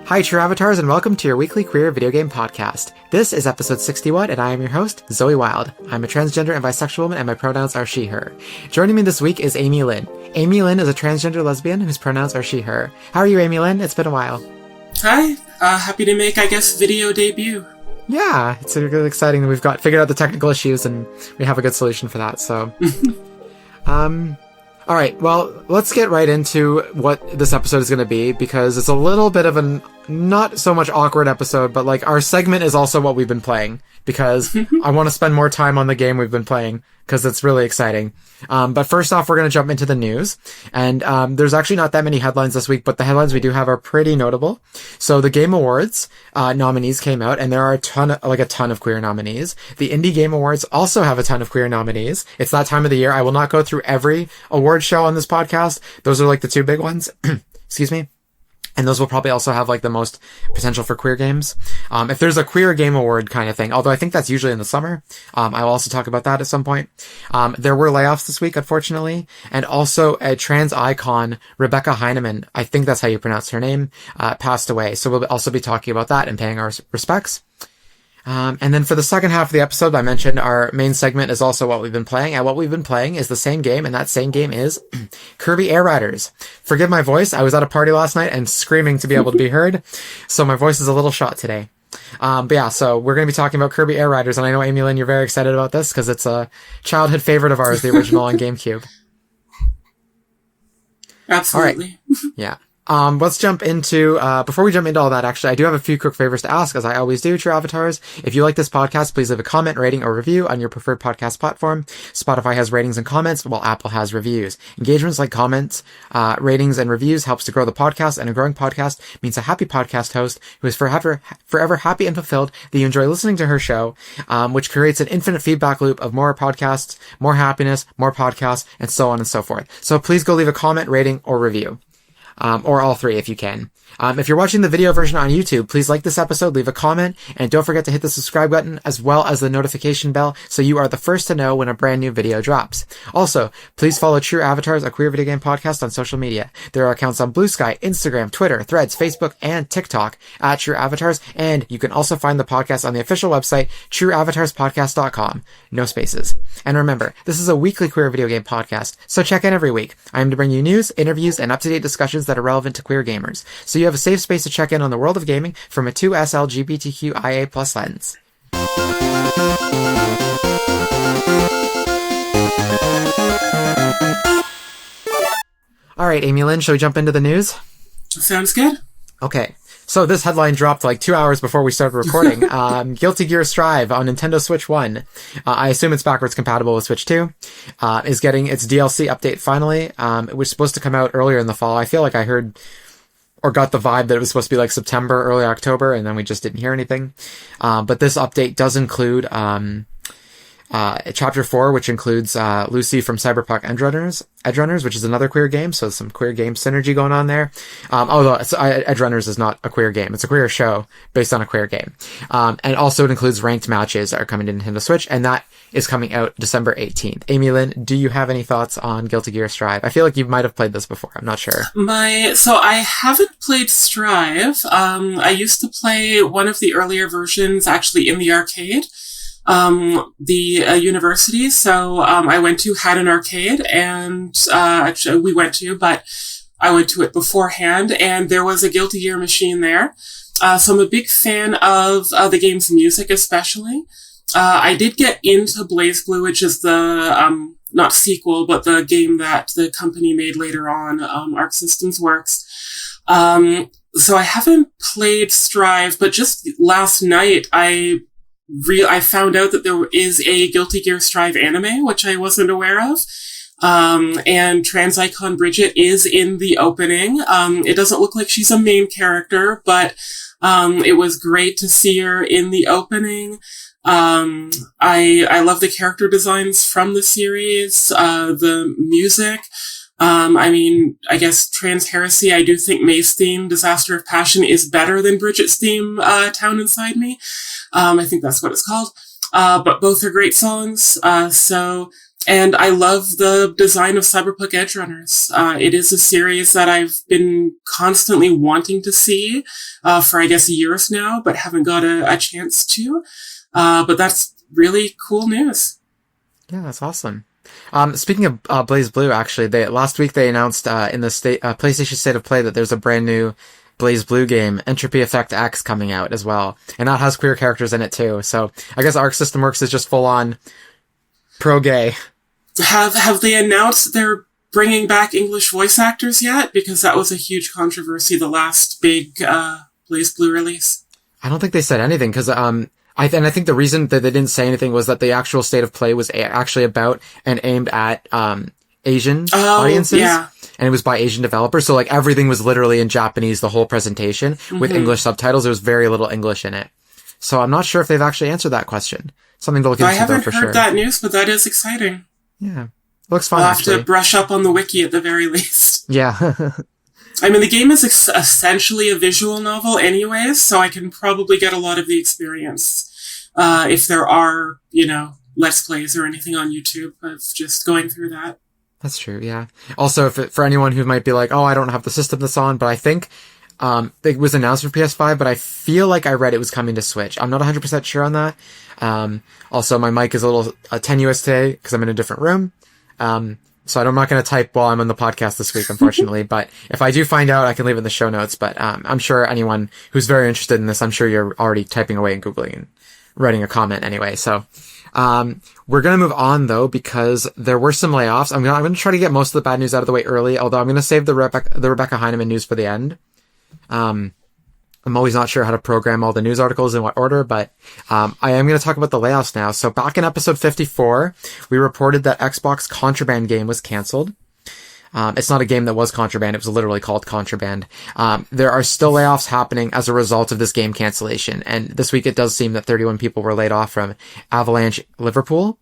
Hi, True Avatars, and welcome to your weekly queer video game podcast. This is episode 61, and I am your host, Zoe Wild. I'm a transgender and bisexual woman, and my pronouns are she, her. Joining me this week is Amy-Lynn. Amy-Lynn is a transgender lesbian whose pronouns are she, her. How are you, Amy-Lynn? It's been a while. Hi. Happy to make, video debut. Yeah, it's really exciting that we've figured out the technical issues, and we have a good solution for that, so... All right, well, let's get right into what this episode is going to be, because it's a little bit of a not so much awkward episode, but like our segment is also what we've been playing, because I want to spend more time on the game we've been playing, because it's really exciting. But first off, we're going to jump into the news, and there's actually not that many headlines this week, but the headlines we do have are pretty notable. So the Game Awards nominees came out, and there are a ton of queer nominees. The Indie Game Awards also have a ton of queer nominees. It's that time of the year. I will not go through every award show on this podcast. Those are like the two big ones. Excuse me. And those will probably also have like the most potential for queer games. If there's a queer game award kind of thing, although I think that's usually in the summer, I will also talk about that at some point. There were layoffs this week, unfortunately, and also a trans icon, Rebecca Heineman, I think that's how you pronounce her name, passed away. So we'll also be talking about that and paying our respects. And then for the second half of the episode, I mentioned our main segment is also what we've been playing. And what we've been playing is the same game, and that same game is Kirby Air Riders. Forgive my voice. I was at a party last night and screaming to be able to be heard. So my voice is a little shot today. But yeah, so we're going to be talking about Kirby Air Riders. And I know, Amy-Lynn, you're very excited about this because it's a childhood favorite of ours, the original on GameCube. Absolutely. All right. Yeah. Let's jump into, before we jump into all that, actually, I do have a few quick favors to ask, as I always do, True Avatars. If you like this podcast, please leave a comment, rating, or review on your preferred podcast platform. Spotify has ratings and comments, while Apple has reviews. Engagements like comments, ratings, and reviews helps to grow the podcast, and a growing podcast means a happy podcast host who is forever happy and fulfilled that you enjoy listening to her show, which creates an infinite feedback loop of more podcasts, more happiness, more podcasts, and so on and so forth. So please go leave a comment, rating, or review. Or all three if you can. If you're watching the video version on YouTube, please like this episode, leave a comment, and don't forget to hit the subscribe button as well as the notification bell so you are the first to know when a brand new video drops. Also, please follow True Avatars, a queer video game podcast, on social media. There are accounts on Blue Sky, Instagram, Twitter, Threads, Facebook, and TikTok at True Avatars, and you can also find the podcast on the official website, trueavatarspodcast.com. No spaces. And remember, this is a weekly queer video game podcast, so check in every week. I am to bring you news, interviews, and up-to-date discussions that are relevant to queer gamers. So you have a safe space to check in on the world of gaming from a 2S LGBTQIA+ lens. Alright, Amy-Lynn, shall we jump into the news? Sounds good. Okay. So this headline dropped like 2 hours before we started recording. Guilty Gear Strive on Nintendo Switch 1. I assume it's backwards compatible with Switch 2. Is getting its DLC update finally. It was supposed to come out earlier in the fall. I feel like I heard or got the vibe that it was supposed to be like September, early October, and then we just didn't hear anything. But this update does include Chapter 4, which includes Lucy from Cyberpunk Edgerunners, which is another queer game, so some queer game synergy going on there. Although Edgerunners is not a queer game, it's a queer show based on a queer game. And also it includes ranked matches that are coming to Nintendo Switch, and that is coming out December 18th. Amy-Lynn, do you have any thoughts on Guilty Gear Strive? I feel like you might have played this before, I'm not sure. So I haven't played Strive. I used to play one of the earlier versions actually in the arcade. The university, so I went to had an arcade, and actually we went to, but I went to it beforehand, and there was a Guilty Gear machine there. So I'm a big fan of the game's music, especially. I did get into Blaze Blue, which is the not sequel, but the game that the company made later on, Arc Systems Works. So I haven't played Strive, but just last night I found out that there is a Guilty Gear Strive anime, which I wasn't aware of. And trans icon Bridget is in the opening. It doesn't look like she's a main character, but it was great to see her in the opening. I love the character designs from the series, the music. I guess Trans Heresy, I do think May's theme, Disaster of Passion, is better than Bridget's theme, Town Inside Me. I think that's what it's called. But both are great songs. And I love the design of Cyberpunk Edge Runners. It is a series that I've been constantly wanting to see for, I guess, years now, but haven't got a chance to. But that's really cool news. Yeah, that's awesome. Speaking of Blaze Blue, actually, last week they announced in the PlayStation State of Play that there's a brand new Blaze Blue game, Entropy Effect X, coming out as well. And that has queer characters in it too. So I guess Arc System Works is just full on pro-gay. Have they announced they're bringing back English voice actors yet? Because that was a huge controversy, the last big Blaze Blue release. I don't think they said anything, because I think the reason that they didn't say anything was that the actual State of Play was actually about and aimed at Asian audiences. Yeah. And it was by Asian developers, so like everything was literally in Japanese, the whole presentation, with English subtitles. There was very little English in it. So I'm not sure if they've actually answered that question. Something to look into, though, for sure. I haven't heard that news, but that is exciting. Yeah. Looks fun, actually. I'll have to brush up on the wiki at the very least. Yeah. I mean, the game is essentially a visual novel anyways, so I can probably get a lot of the experience if there are, Let's Plays or anything on YouTube of just going through that. That's true, yeah. Also, for anyone who might be like, oh, I don't have the system that's on, but I think it was announced for PS5, but I feel like I read it was coming to Switch. I'm not 100% sure on that. Also, my mic is a little tenuous today because I'm in a different room. So I'm not going to type while I'm on the podcast this week, unfortunately. But if I do find out, I can leave it in the show notes. But I'm sure anyone who's very interested in this, I'm sure you're already typing away and Googling and writing a comment anyway. So we're going to move on, though, because there were some layoffs. I'm going to try to get most of the bad news out of the way early, although I'm going to save the Rebecca Heineman news for the end. I'm always not sure how to program all the news articles in what order, but I am going to talk about the layoffs now. So back in episode 54, we reported that Xbox Contraband game was canceled. It's not a game that was Contraband. It was literally called Contraband. There are still layoffs happening as a result of this game cancellation. And this week it does seem that 31 people were laid off from Avalanche Liverpool,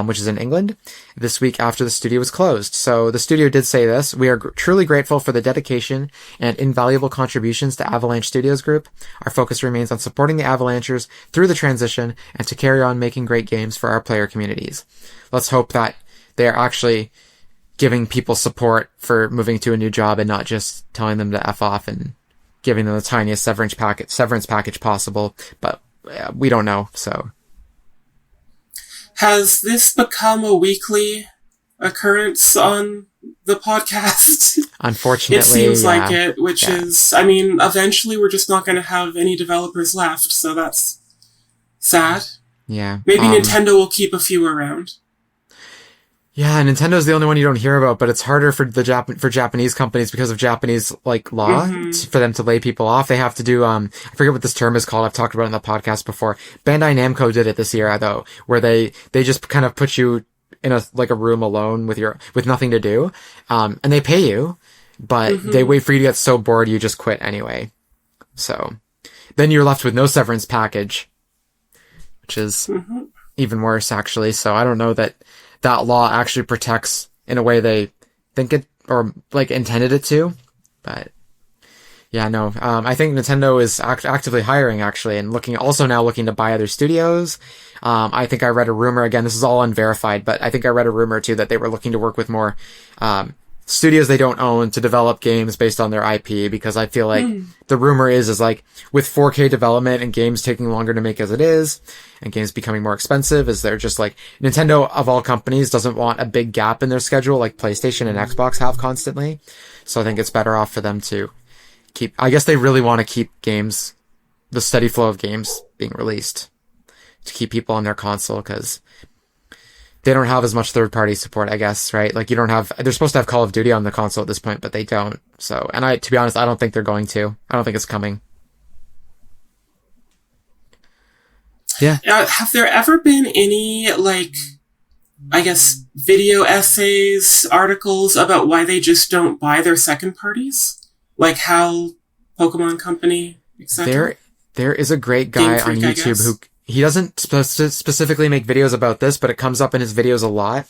which is in England, this week after the studio was closed. So the studio did say this: "We are truly grateful for the dedication and invaluable contributions to Avalanche Studios Group. Our focus remains on supporting the Avalanchers through the transition and to carry on making great games for our player communities." Let's hope that they are actually giving people support for moving to a new job and not just telling them to F off and giving them the tiniest severance package possible. But we don't know, so. Has this become a weekly occurrence on the podcast? Unfortunately, it seems like it, which is, I mean, eventually we're just not going to have any developers left, so that's sad. Yeah. Maybe Nintendo will keep a few around. Yeah, Nintendo's the only one you don't hear about, but it's harder for for Japanese companies because of Japanese law for them to lay people off. They have to do I forget what this term is called. I've talked about it in the podcast before. Bandai Namco did it this year though, where they just kind of put you in a room alone with nothing to do, and they pay you, but they wait for you to get so bored you just quit anyway. So then you're left with no severance package, which is even worse actually. So I don't know that law actually protects in a way they think it or intended it to, but yeah, no. I think Nintendo is actively hiring actually, and looking to buy other studios. I think I read a rumor, again, this is all unverified, but I think I read a rumor too that they were looking to work with more studios they don't own to develop games based on their IP, because I feel like the rumor is with 4K development and games taking longer to make as it is, and games becoming more expensive, is they're just Nintendo of all companies doesn't want a big gap in their schedule like PlayStation and Xbox have constantly. So I think it's better off for them to I guess they really want to keep games, the steady flow of games being released to keep people on their console, because they don't have as much third-party support, I guess, right? They're supposed to have Call of Duty on the console at this point, but they don't. So, and to be honest, I don't think they're going to. I don't think it's coming. Yeah. Have there ever been any, I guess, video essays, articles about why they just don't buy their second parties? Like how Pokemon Company, etc.? There is a great guy on YouTube who... He doesn't specifically make videos about this, but it comes up in his videos a lot.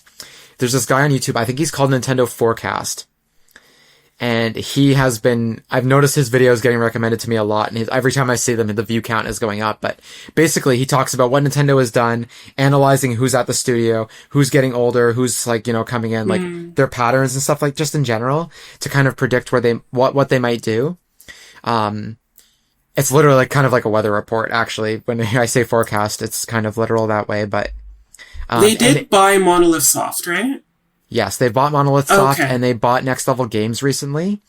There's this guy on YouTube, I think he's called Nintendo Forecast. And I've noticed his videos getting recommended to me a lot, and every time I see them, the view count is going up. But basically, he talks about what Nintendo has done, analyzing who's at the studio, who's getting older, who's like, coming in, like their patterns and stuff, like just in general, to kind of predict what they might do. It's literally like kind of like a weather report, actually. When I say forecast, it's kind of literal that way, but they did buy Monolith Soft, right? Yes, they bought Monolith Soft, and they bought Next Level Games recently.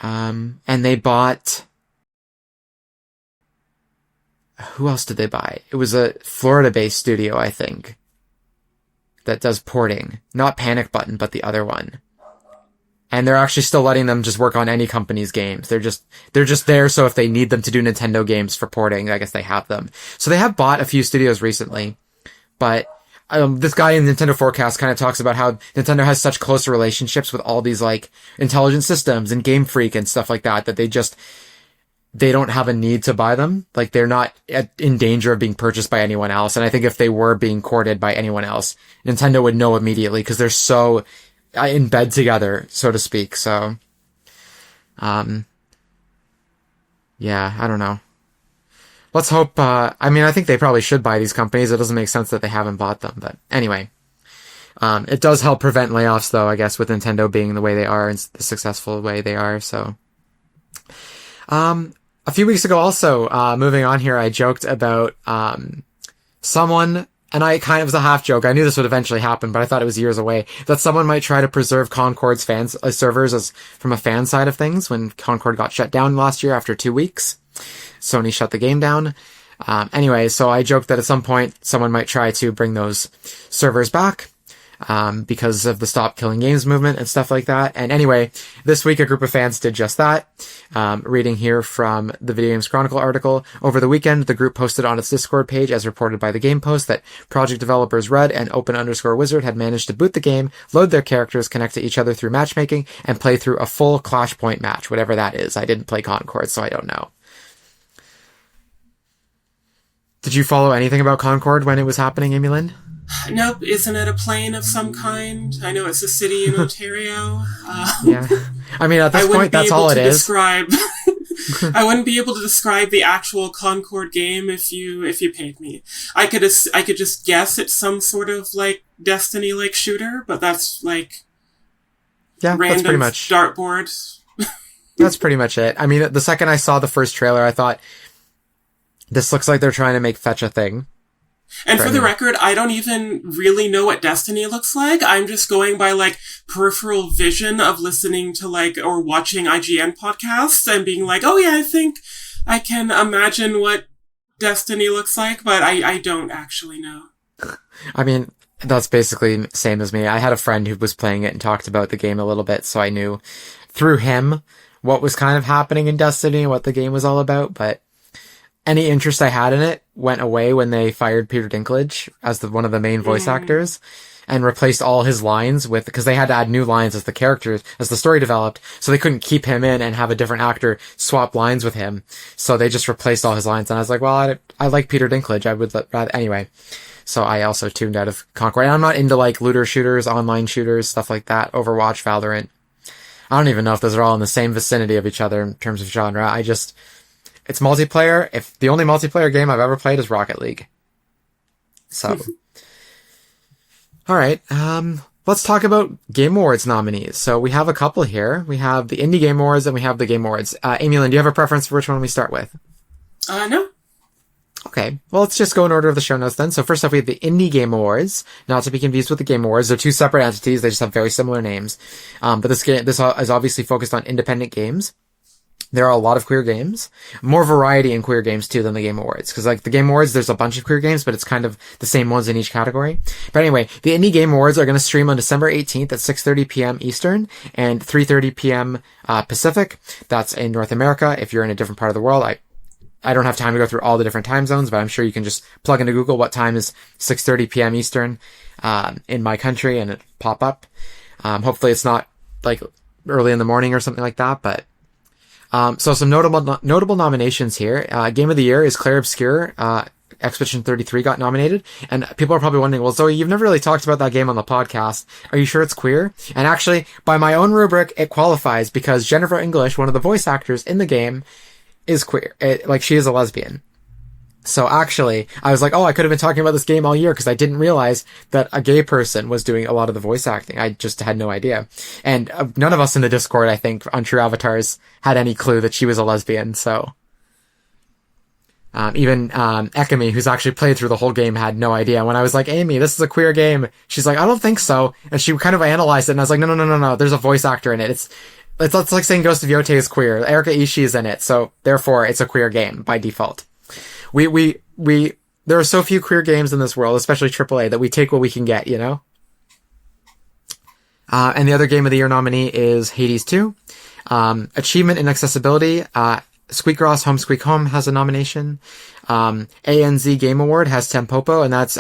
And they bought... Who else did they buy? It was a Florida-based studio, I think, that does porting. Not Panic Button, but the other one. And they're actually still letting them just work on any company's games. They're just there, so if they need them to do Nintendo games for porting, I guess they have them. So they have bought a few studios recently, but... this guy in Nintendo Forecast kind of talks about how Nintendo has such close relationships with all these, like, intelligent systems and Game Freak and stuff like that they don't have a need to buy them. Like, they're not in danger of being purchased by anyone else. And I think if they were being courted by anyone else, Nintendo would know immediately because they're so in bed together, so to speak. So, yeah, I don't know. Let's hope, I think they probably should buy these companies. It doesn't make sense that they haven't bought them, but anyway. It does help prevent layoffs, though, I guess, with Nintendo being the way they are and the successful way they are, so. A few weeks ago also, moving on here, I joked about, someone, and it was a half joke. I knew this would eventually happen, but I thought it was years away, that someone might try to preserve Concord's servers from a fan side of things when Concord got shut down last year after 2 weeks. Sony shut the game down. Anyway, so I joked that at some point someone might try to bring those servers back, because of the Stop Killing Games movement and stuff like that. And anyway, this week a group of fans did just that. Reading here from the Video Games Chronicle article. Over the weekend, the group posted on its Discord page, as reported by the Game Post, that project developers Red and Open_Wizard had managed to boot the game, load their characters, connect to each other through matchmaking, and play through a full Clash Point match, whatever that is. I didn't play Concord, so I don't know. Did you follow anything about Concord when it was happening, Amy-Lynn? Nope. Isn't it a plane of some kind? I know it's a city in Ontario. Yeah. I mean, at this point, that's all it is. I wouldn't be able to describe the actual Concord game if you paid me. I could just guess it's some sort of, like, Destiny-like shooter, but that's, like, random that's pretty much dartboard. That's pretty much it. I mean, the second I saw the first trailer, I thought, this looks like they're trying to make fetch a thing. And for the record, I don't even really know what Destiny looks like. I'm just going by, like, peripheral vision of listening to, like, or watching IGN podcasts and being like, oh yeah, I think I can imagine what Destiny looks like, but I don't actually know. I mean, that's basically the same as me. I had a friend who was playing it and talked about the game a little bit, so I knew through him what was kind of happening in Destiny and what the game was all about, but any interest I had in it went away when they fired Peter Dinklage as one of the main voice actors and replaced all his lines because they had to add new lines as the story developed. So they couldn't keep him in and have a different actor swap lines with him. So they just replaced all his lines. And I was like, well, I like Peter Dinklage. I would rather, anyway. So I also tuned out of Concord. And I'm not into like looter shooters, online shooters, stuff like that. Overwatch, Valorant. I don't even know if those are all in the same vicinity of each other in terms of genre. It's multiplayer. If the only multiplayer game I've ever played is Rocket League. So, all right. Let's talk about Game Awards nominees. So we have a couple here. We have the Indie Game Awards and we have the Game Awards. Amy-Lynn, do you have a preference for which one we start with? No. Okay. Well, let's just go in order of the show notes then. So first off, we have the Indie Game Awards, not to be confused with the Game Awards. They're two separate entities. They just have very similar names. But this is obviously focused on independent games. There are a lot of queer games, more variety in queer games too than the Game Awards. Cause like the Game Awards, there's a bunch of queer games, but it's kind of the same ones in each category. But anyway, the Indie Game Awards are going to stream on December 18th at 6:30 p.m. Eastern and 3:30 p.m. Pacific. That's in North America. If you're in a different part of the world, I don't have time to go through all the different time zones, but I'm sure you can just plug into Google what time is 6:30 p.m. Eastern, in my country and it pop up. Hopefully it's not like early in the morning or something like that, but so some notable nominations here. Game of the Year is Clair Obscur. Expedition 33 got nominated. And people are probably wondering, well, Zoe, you've never really talked about that game on the podcast. Are you sure it's queer? And actually, by my own rubric, it qualifies because Jennifer English, one of the voice actors in the game, is queer. She is a lesbian. So actually, I was like, oh, I could have been talking about this game all year because I didn't realize that a gay person was doing a lot of the voice acting. I just had no idea. And none of us in the Discord, I think, on True Avatars had any clue that she was a lesbian, so... even Ekami, who's actually played through the whole game, had no idea. When I was like, Amy, this is a queer game, she's like, I don't think so. And she kind of analyzed it, and I was like, no, there's a voice actor in it. It's like saying Ghost of Yote is queer. Erika Ishii is in it, so therefore it's a queer game by default. There are so few queer games in this world, especially AAA, that we take what we can get, you know? And the other Game of the Year nominee is Hades 2. Achievement in Accessibility, Squeakross Home Squeak Home has a nomination. ANZ Game Award has Tempopo, and that's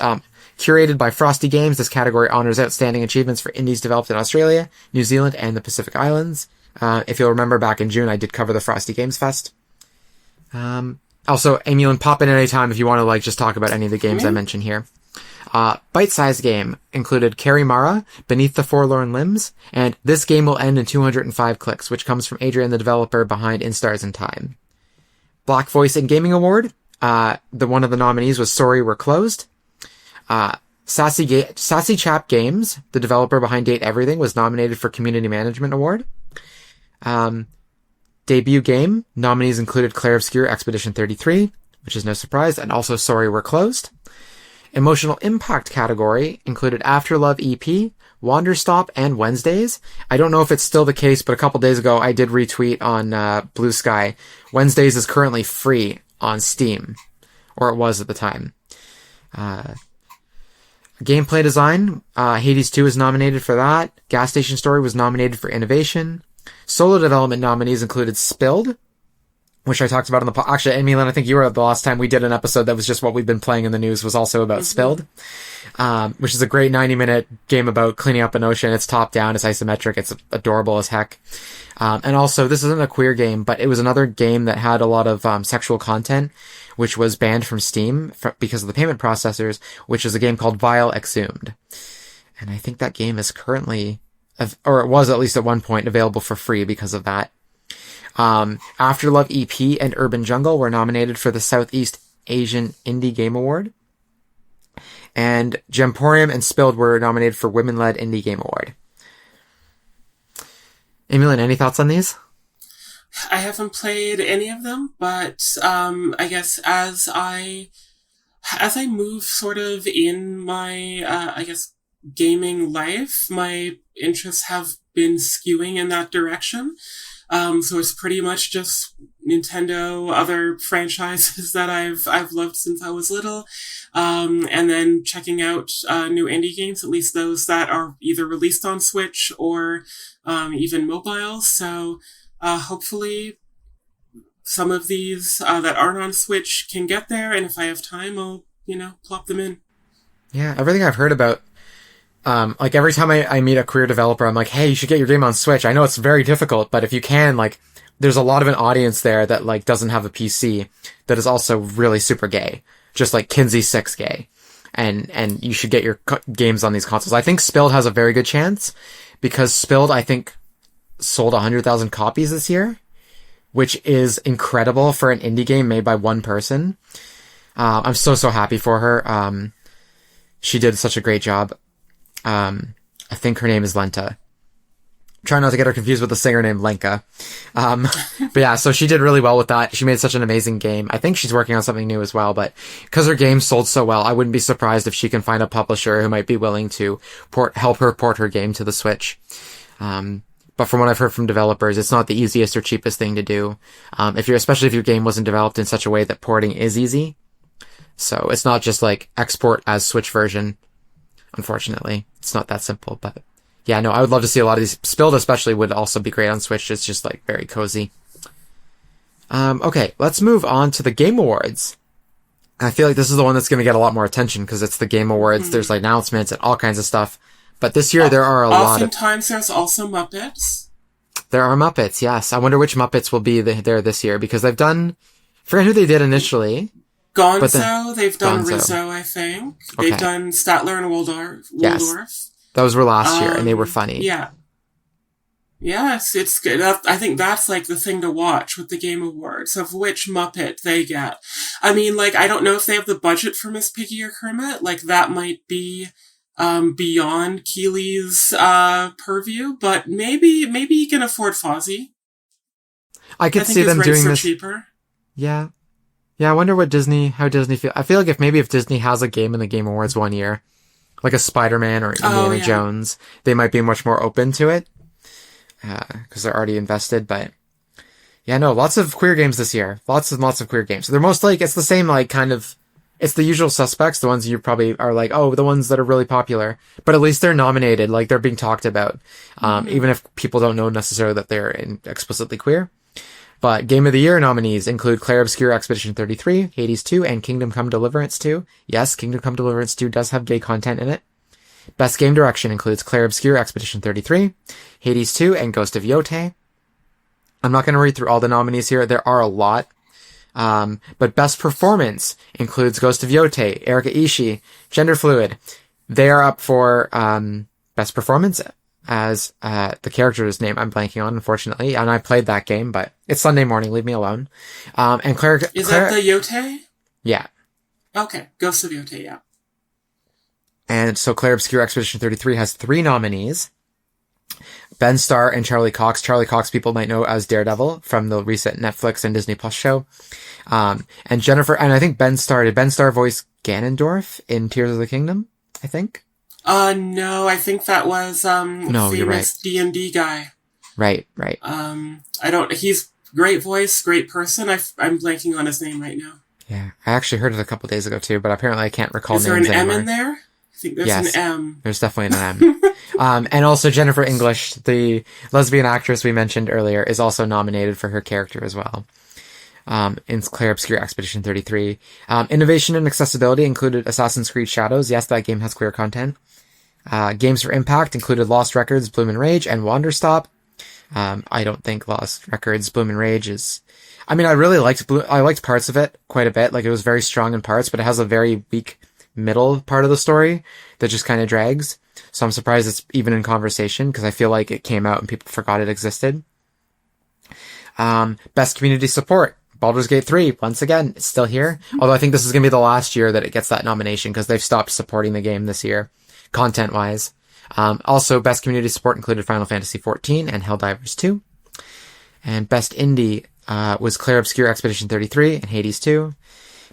curated by Frosty Games. This category honors outstanding achievements for indies developed in Australia, New Zealand, and the Pacific Islands. If you'll remember, back in June, I did cover the Frosty Games Fest. Also, Amy-Lynn, pop in at any time if you want to just talk about any of the games I mentioned here. Bite-sized game included Karimara, Beneath the Forlorn Limbs, and This Game Will End in 205 Clicks, which comes from Adrian, the developer behind In Stars in Time. Black Voice in Gaming Award, one of the nominees was Sorry We're Closed. Sassy Chap Games, the developer behind Date Everything, was nominated for Community Management Award. Debut game, nominees included Clair Obscure Expedition 33, which is no surprise, and also Sorry We're Closed. Emotional Impact category included Afterlove EP, Wanderstop, and Wednesdays. I don't know if it's still the case, but a couple days ago I did retweet on Blue Sky. Wednesdays is currently free on Steam, or it was at the time. Gameplay design, Hades 2 is nominated for that. Gas Station Story was nominated for Innovation. Solo development nominees included Spilled, which I talked about on the actually, Amy-Lynn, I think you were the last time we did an episode that was just what we've been playing in the news was also about Spilled, which is a great 90-minute game about cleaning up an ocean. It's top down, it's isometric, it's adorable as heck. And also, this isn't a queer game, but it was another game that had a lot of sexual content, which was banned from Steam because of the payment processors, which is a game called Vile Exhumed. And I think that game is currently, or it was at least at one point, available for free because of that. Afterlove EP and Urban Jungle were nominated for the Southeast Asian Indie Game Award. And Gemporium and Spilled were nominated for Women-Led Indie Game Award. Amy-Lynn, any thoughts on these? I haven't played any of them, but I guess as I move sort of in my, gaming life, my interests have been skewing in that direction. So it's pretty much just Nintendo, other franchises that I've loved since I was little. And then checking out, new indie games, at least those that are either released on Switch or, even mobile. So, hopefully some of these, that aren't on Switch can get there. And if I have time, I'll, plop them in. Yeah. Everything I've heard about, every time I meet a queer developer, I'm like, hey, you should get your game on Switch. I know it's very difficult, but if you can, there's a lot of an audience there that, doesn't have a PC that is also really super gay. Just like Kinsey 6 gay. And you should get your games on these consoles. I think Spilled has a very good chance because Spilled, I think, sold 100,000 copies this year, which is incredible for an indie game made by one person. I'm so happy for her. She did such a great job. I think her name is Lenta. Try not to get her confused with the singer named Lenka. But yeah, so she did really well with that. She made such an amazing game. I think she's working on something new as well, but because her game sold so well, I wouldn't be surprised if she can find a publisher who might be willing to help her port her game to the Switch. But from what I've heard from developers, it's not the easiest or cheapest thing to do. Especially if your game wasn't developed in such a way that porting is easy. So it's not just export as Switch version. Unfortunately, it's not that simple, but yeah, no, I would love to see a lot of these. Spilled especially would also be great on Switch. It's just very cozy. Okay, let's move on to the Game Awards. I feel like this is the one that's going to get a lot more attention because it's the Game Awards. There's announcements and all kinds of stuff. But this year there are a lot of... Oftentimes there's also Muppets. There are Muppets, yes. I wonder which Muppets will be there this year because they've done... I forget who they did initially. But then Gonzo, they've done Gonzo. Rizzo, I think. Okay. They've done Statler and Waldorf. Yes. Those were last year, and they were funny. Yeah. Yes, it's good. I think that's like the thing to watch with the Game Awards, of which Muppet they get. I mean, like, I don't know if they have the budget for Miss Piggy or Kermit. Like, that might be beyond Keeley's purview, but maybe you can afford Fozzie. I could see them doing this. Cheaper. Yeah. Yeah, I wonder how Disney feel. I feel like if Disney has a game in the Game Awards one year, like a Spider-Man or Indiana Jones, they might be much more open to it. Because they're already invested, but yeah, no, lots of queer games this year. Lots of queer games. They're most like, it's the same, like, kind of, it's the usual suspects, the ones you probably are like, oh, the ones that are really popular, but at least they're nominated, like, they're being talked about, even if people don't know necessarily that they're explicitly queer. But Game of the Year nominees include Clair Obscur Expedition 33, Hades 2, and Kingdom Come Deliverance 2. Yes, Kingdom Come Deliverance 2 does have gay content in it. Best Game Direction includes Clair Obscur Expedition 33, Hades 2, and Ghost of Yote. I'm not going to read through all the nominees here. There are a lot. But Best Performance includes Ghost of Yote, Erika Ishii, Gender Fluid. They are up for Best Performance as the character's name I'm blanking on, unfortunately. And I played that game, but it's Sunday morning. Leave me alone. And Claire... Is that the Yote? Yeah. Okay. Ghost of Yote, yeah. And so Clair Obscur Expedition 33 has 3 nominees. Ben Starr and Charlie Cox. Charlie Cox people might know as Daredevil from the recent Netflix and Disney Plus show. And Jennifer, and I think did Ben Starr voice Ganondorf in Tears of the Kingdom? I think. No, I think that was, no, you're right. D&D guy. Right. He's great voice, great person. I'm blanking on his name right now. Yeah. I actually heard it a couple days ago too, but apparently I can't recall names anymore. Is there an anymore. M in there? I think there's an M. There's definitely an M. And also Jennifer English, the lesbian actress we mentioned earlier, is also nominated for her character as well. In Clair Obscur Expedition 33. Innovation and accessibility included Assassin's Creed Shadows. Yes, that game has queer content. Games for Impact included Lost Records, Bloom and Rage, and Wanderstop. I don't think Lost Records, Bloom and Rage is... I mean, I really liked I liked parts of it quite a bit. Like, it was very strong in parts, but it has a very weak middle part of the story that just kind of drags. So I'm surprised it's even in conversation, because I feel like it came out and people forgot it existed. Best community support. Baldur's Gate 3, once again, it's still here. Although I think this is going to be the last year that it gets that nomination, because they've stopped supporting the game this year, content-wise. Also, best community support included Final Fantasy XIV and Helldivers 2. And best indie was Clair Obscur Expedition 33 and Hades 2.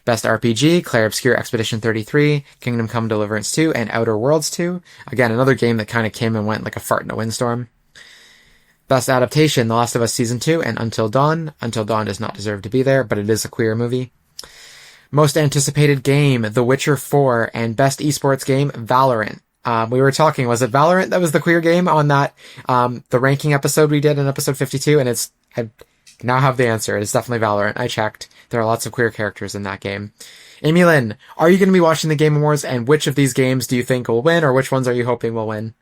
Best RPG, Clair Obscur Expedition 33, Kingdom Come Deliverance 2, and Outer Worlds 2. Again, another game that kind of came and went like a fart in a windstorm. Best Adaptation, The Last of Us Season 2 and Until Dawn. Until Dawn does not deserve to be there, but it is a queer movie. Most Anticipated Game, The Witcher 4, and Best Esports Game, Valorant. We were talking, was it Valorant that was the queer game on that, the ranking episode we did in episode 52? And I now have the answer. It's definitely Valorant. I checked. There are lots of queer characters in that game. Amy-Lynn, are you going to be watching the Game Awards, and which of these games do you think will win, or which ones are you hoping will win?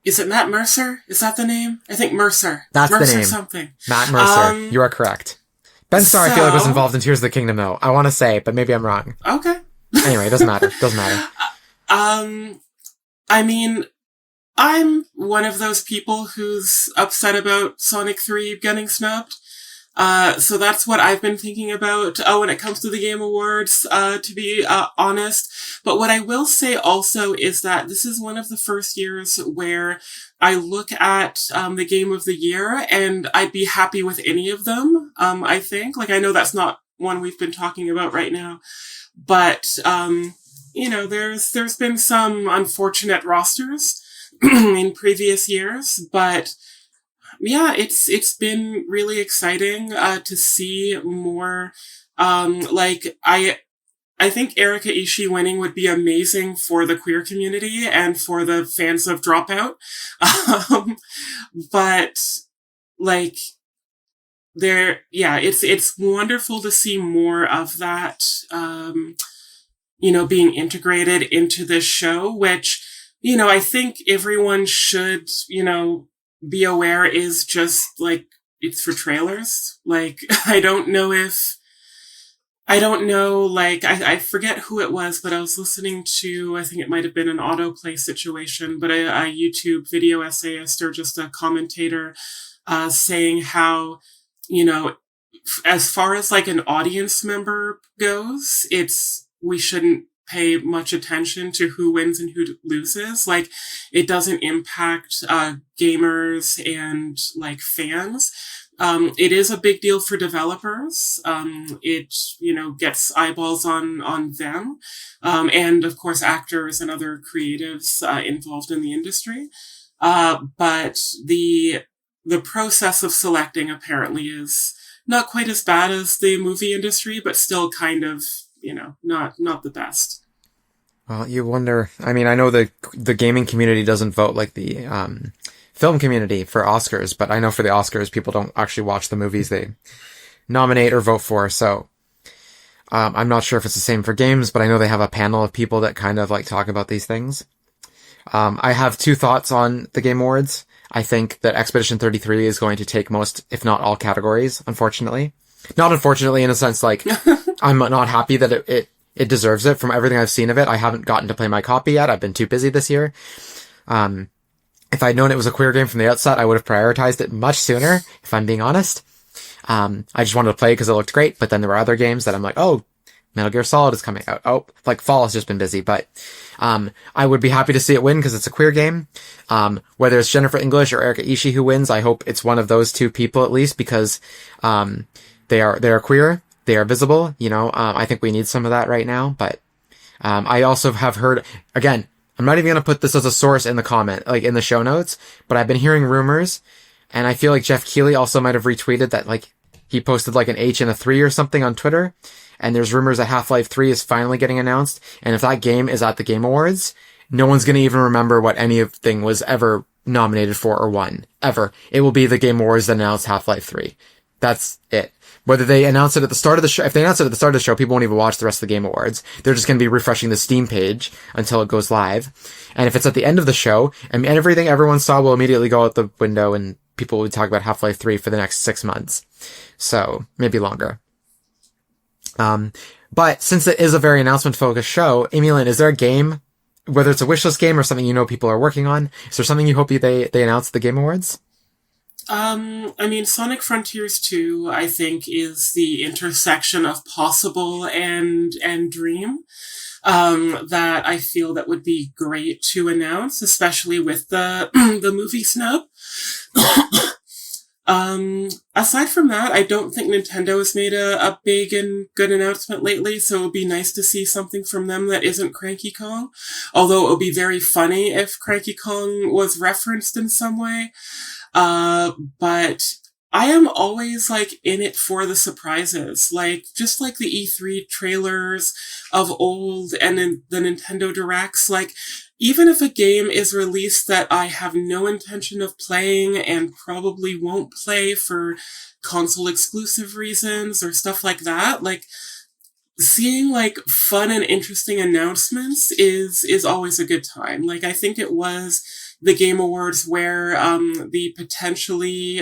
Is it Matt Mercer? Is that the name? I think Mercer. That's Mercer the name. Something. Matt Mercer. You are correct. Ben Starr, I feel like, was involved in Tears of the Kingdom, though. I want to say, but maybe I'm wrong. Okay. Anyway, it doesn't matter. Doesn't matter. I mean, I'm one of those people who's upset about Sonic 3 getting snubbed. So that's what I've been thinking about, when it comes to the Game Awards, to be, honest. But what I will say also is that this is one of the first years where I look at, the Game of the Year, and I'd be happy with any of them, I think. Like, I know that's not one we've been talking about right now, but, there's been some unfortunate rosters in previous years, but yeah, it's been really exciting, to see more, I think Erika Ishii winning would be amazing for the queer community and for the fans of Dropout. But it's wonderful to see more of that, being integrated into this show, which, I think everyone should, be aware is just, it's for trailers. I don't know if I don't know, like, I forget who it was, but I was listening to, I think it might have been an autoplay situation, but a YouTube video essayist or just a commentator saying how, you know, as far as like an audience member goes, we shouldn't pay much attention to who wins and who loses. Like, it doesn't impact gamers and like fans. It is a big deal for developers. It, gets eyeballs on them. And of course, actors and other creatives involved in the industry. But the process of selecting apparently is not quite as bad as the movie industry, but still kind of, not the best. Well, you wonder, I mean, I know the gaming community doesn't vote like the film community for Oscars, but I know for the Oscars, people don't actually watch the movies they nominate or vote for, so I'm not sure if it's the same for games, but I know they have a panel of people that kind of like talk about these things. I have two thoughts on the Game Awards. I think that Expedition 33 is going to take most, if not all categories, unfortunately. Not unfortunately in a sense like, I'm not happy that it deserves it from everything I've seen of it. I haven't gotten to play my copy yet. I've been too busy this year. If I'd known it was a queer game from the outset, I would have prioritized it much sooner, if I'm being honest. I just wanted to play because it looked great, but then there were other games that I'm like, oh, Metal Gear Solid is coming out. Oh, like Fall has just been busy, but I would be happy to see it win because it's a queer game. Whether it's Jennifer English or Erika Ishii who wins, I hope it's one of those two people at least because they are queer, they are visible. I think we need some of that right now. But I also have heard, again, I'm not even going to put this as a source in the comment, like in the show notes, but I've been hearing rumors, and I feel like Jeff Keighley also might have retweeted that, like, he posted like an H and a 3 or something on Twitter, and there's rumors that Half-Life 3 is finally getting announced, and if that game is at the Game Awards, no one's going to even remember what anything was ever nominated for or won. Ever. It will be the Game Awards that announced Half-Life 3. That's it. Whether they announce it at the start of the show, if they announce it at the start of the show, people won't even watch the rest of the Game Awards. They're just going to be refreshing the Steam page until it goes live. And if it's at the end of the show, and everything everyone saw will immediately go out the window and people will talk about Half-Life 3 for the next 6 months. So, maybe longer. But since it is a very announcement-focused show, Amy-Lynn, is there a game, whether it's a wishlist game or something people are working on, is there something you hope they announce at the Game Awards? Sonic Frontiers 2, I think, is the intersection of possible and dream, that I feel that would be great to announce, especially with the, the movie snub. Aside from that, I don't think Nintendo has made a big and good announcement lately, so it would be nice to see something from them that isn't Cranky Kong. Although it would be very funny if Cranky Kong was referenced in some way. But I am always like in it for the surprises, like just like the E3 trailers of old and in the Nintendo Directs, like even if a game is released that I have no intention of playing and probably won't play for console exclusive reasons or stuff like that, like seeing like fun and interesting announcements is always a good time. Like I think it was the Game Awards where the potentially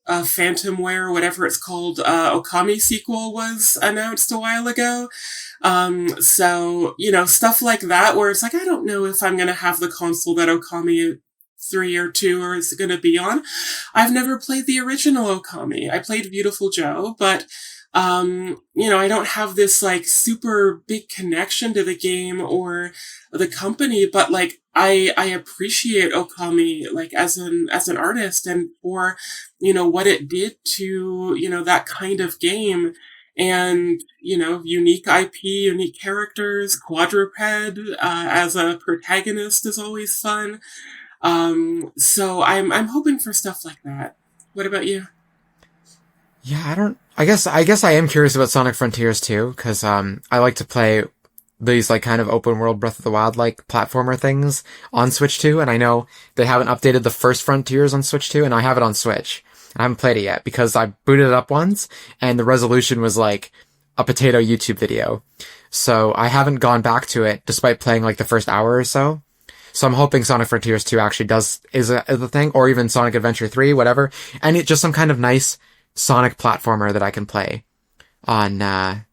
Phantomware, whatever it's called, Okami sequel was announced a while ago. So, stuff like that where it's like, I don't know if I'm going to have the console that Okami 3 or 2 or is going to be on. I've never played the original Okami. I played Beautiful Joe, but I don't have this like super big connection to the game or the company, but like I appreciate Okami like as an artist and for, what it did to, that kind of game and, unique IP, unique characters, Quadruped, as a protagonist is always fun. So I'm hoping for stuff like that. What about you? Yeah, I guess I am curious about Sonic Frontiers too, cause, I like to play these like kind of open world Breath of the Wild like platformer things on Switch 2, and I know they haven't updated the first Frontiers on Switch 2, and I have it on Switch. I haven't played it yet because I booted it up once and the resolution was like a potato YouTube video. So I haven't gone back to it despite playing like the first hour or so. So I'm hoping Sonic Frontiers 2 actually is a thing, or even Sonic Adventure 3, whatever. And it's just some kind of nice Sonic platformer that I can play. on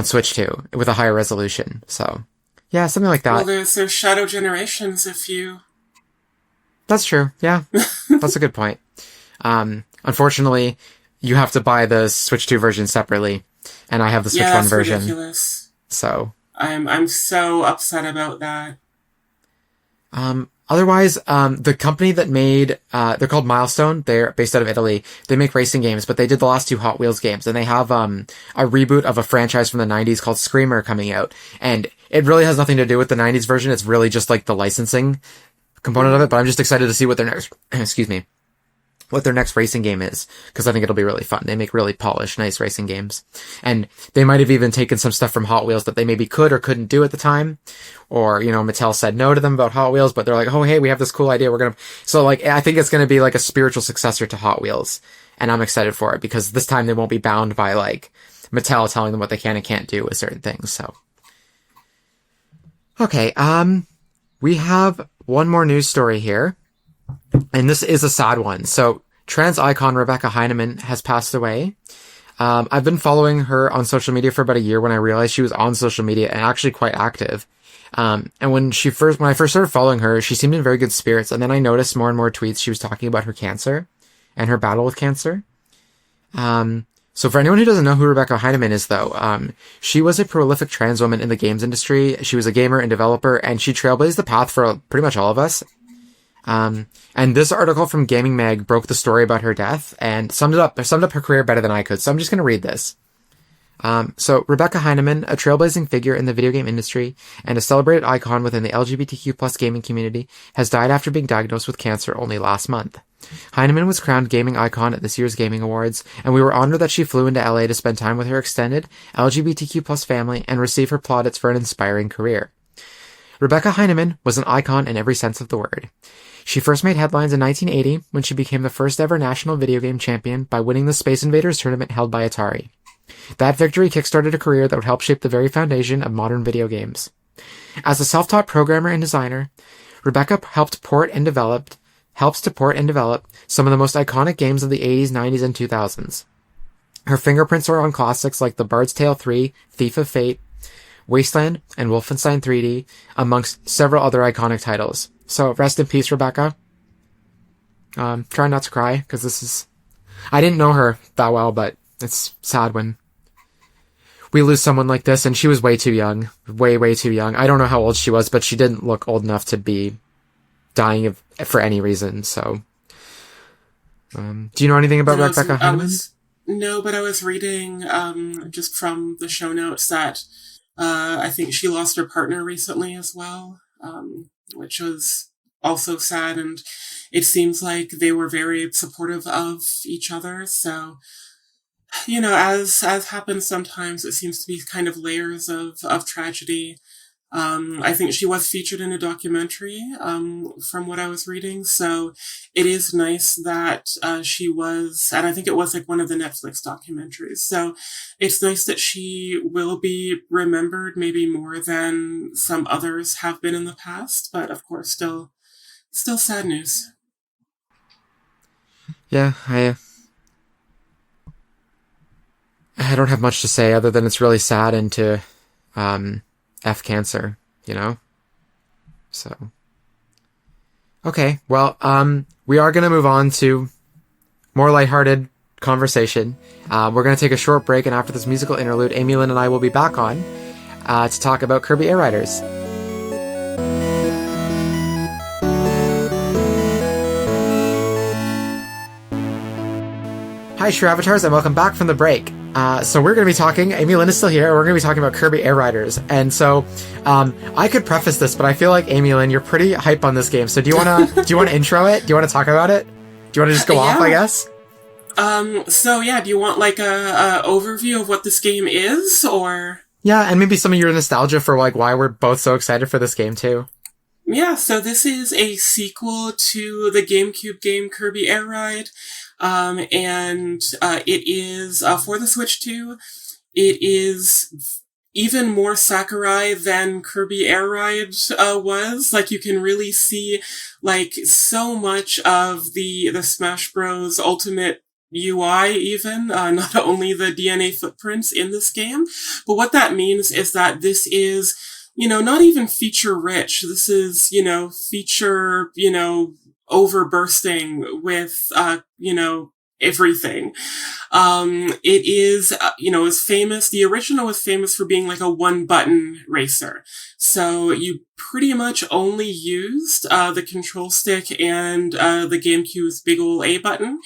Switch 2 with a higher resolution. So, yeah, something like that. Well, there's Shadow Generations if you... That's true. Yeah, that's a good point. Unfortunately, you have to buy the Switch 2 version separately, and I have the Switch 1 version. Ridiculous. So I'm so upset about that. Otherwise, the company that made, they're called Milestone. They're based out of Italy. They make racing games, but they did the last 2 Hot Wheels games, and they have, a reboot of a franchise from the 90s called Screamer coming out. And it really has nothing to do with the 90s version. It's really just like the licensing component of it, but I'm just excited to see what their next, what their next racing game is, because I think it'll be really fun. They make really polished, nice racing games. And they might have even taken some stuff from Hot Wheels that they maybe could or couldn't do at the time. Or, Mattel said no to them about Hot Wheels, but they're like, oh, hey, we have this cool idea. So I think it's going to be like a spiritual successor to Hot Wheels. And I'm excited for it, because this time they won't be bound by like Mattel telling them what they can and can't do with certain things. So, okay. We have one more news story here. And this is a sad one. So, trans icon Rebecca Heineman has passed away. I've been following her on social media for about a year when I realized she was on social media and actually quite active. And when I first started following her, she seemed in very good spirits. And then I noticed more and more tweets she was talking about her cancer and her battle with cancer. So for anyone who doesn't know who Rebecca Heineman is, though, she was a prolific trans woman in the games industry. She was a gamer and developer, and she trailblazed the path for pretty much all of us. And this article from Gaming Mag broke the story about her death and summed up her career better than I could. So I'm just going to read this. So Rebecca Heineman, a trailblazing figure in the video game industry and a celebrated icon within the LGBTQ plus gaming community, has died after being diagnosed with cancer only last month. Heineman was crowned gaming icon at this year's Gaming Awards, and we were honored that she flew into LA to spend time with her extended LGBTQ plus family and receive her plaudits for an inspiring career. Rebecca Heineman was an icon in every sense of the word. She first made headlines in 1980 when she became the first ever national video game champion by winning the Space Invaders tournament held by Atari. That victory kickstarted a career that would help shape the very foundation of modern video games. As a self-taught programmer and designer, Rebecca helps to port and develop some of the most iconic games of the 80s, 90s, and 2000s. Her fingerprints are on classics like The Bard's Tale 3, Thief of Fate, Wasteland, and Wolfenstein 3D, amongst several other iconic titles. So, rest in peace, Rebecca. Try not to cry, because I didn't know her that well, but it's sad when we lose someone like this, and she was way too young. Way, way too young. I don't know how old she was, but she didn't look old enough to be dying for any reason, so... do you know anything about Rebecca Heineman? No, but I was reading, just from the show notes that, I think she lost her partner recently as well, which was also sad, and it seems like they were very supportive of each other, so, as happens sometimes, it seems to be kind of layers of tragedy. I think she was featured in a documentary, from what I was reading, so it is nice that she was, and I think it was like one of the Netflix documentaries, so it's nice that she will be remembered maybe more than some others have been in the past, but of course still sad news. Yeah, I don't have much to say other than it's really sad, and to F cancer, So. Okay, well, we are going to move on to more lighthearted conversation. We're going to take a short break, and after this musical interlude, Amy-Lynn and I will be back on to talk about Kirby Air Riders. Hi, True Avatars, and welcome back from the break. So we're going to be talking, Amy-Lynn is still here, we're going to be talking about Kirby Air Riders. And so, I could preface this, but I feel like, Amy-Lynn, you're pretty hype on this game. So do you want to intro it? Do you want to talk about it? Do you want to just go off, I guess? Do you want like a overview of what this game is, or? Yeah, and maybe some of your nostalgia for like why we're both so excited for this game too. Yeah, so this is a sequel to the GameCube game Kirby Air Ride. It is, for the Switch 2, it is even more Sakurai than Kirby Air Ride, was. Like, you can really see, like, so much of the Smash Bros. Ultimate UI even, not only the DNA footprints in this game. But what that means is that this is, not even feature rich. This is, feature, overbursting with, everything. It is, is famous. The original was famous for being like a one button racer. So you pretty much only used, the control stick and, the GameCube's big ol' A button.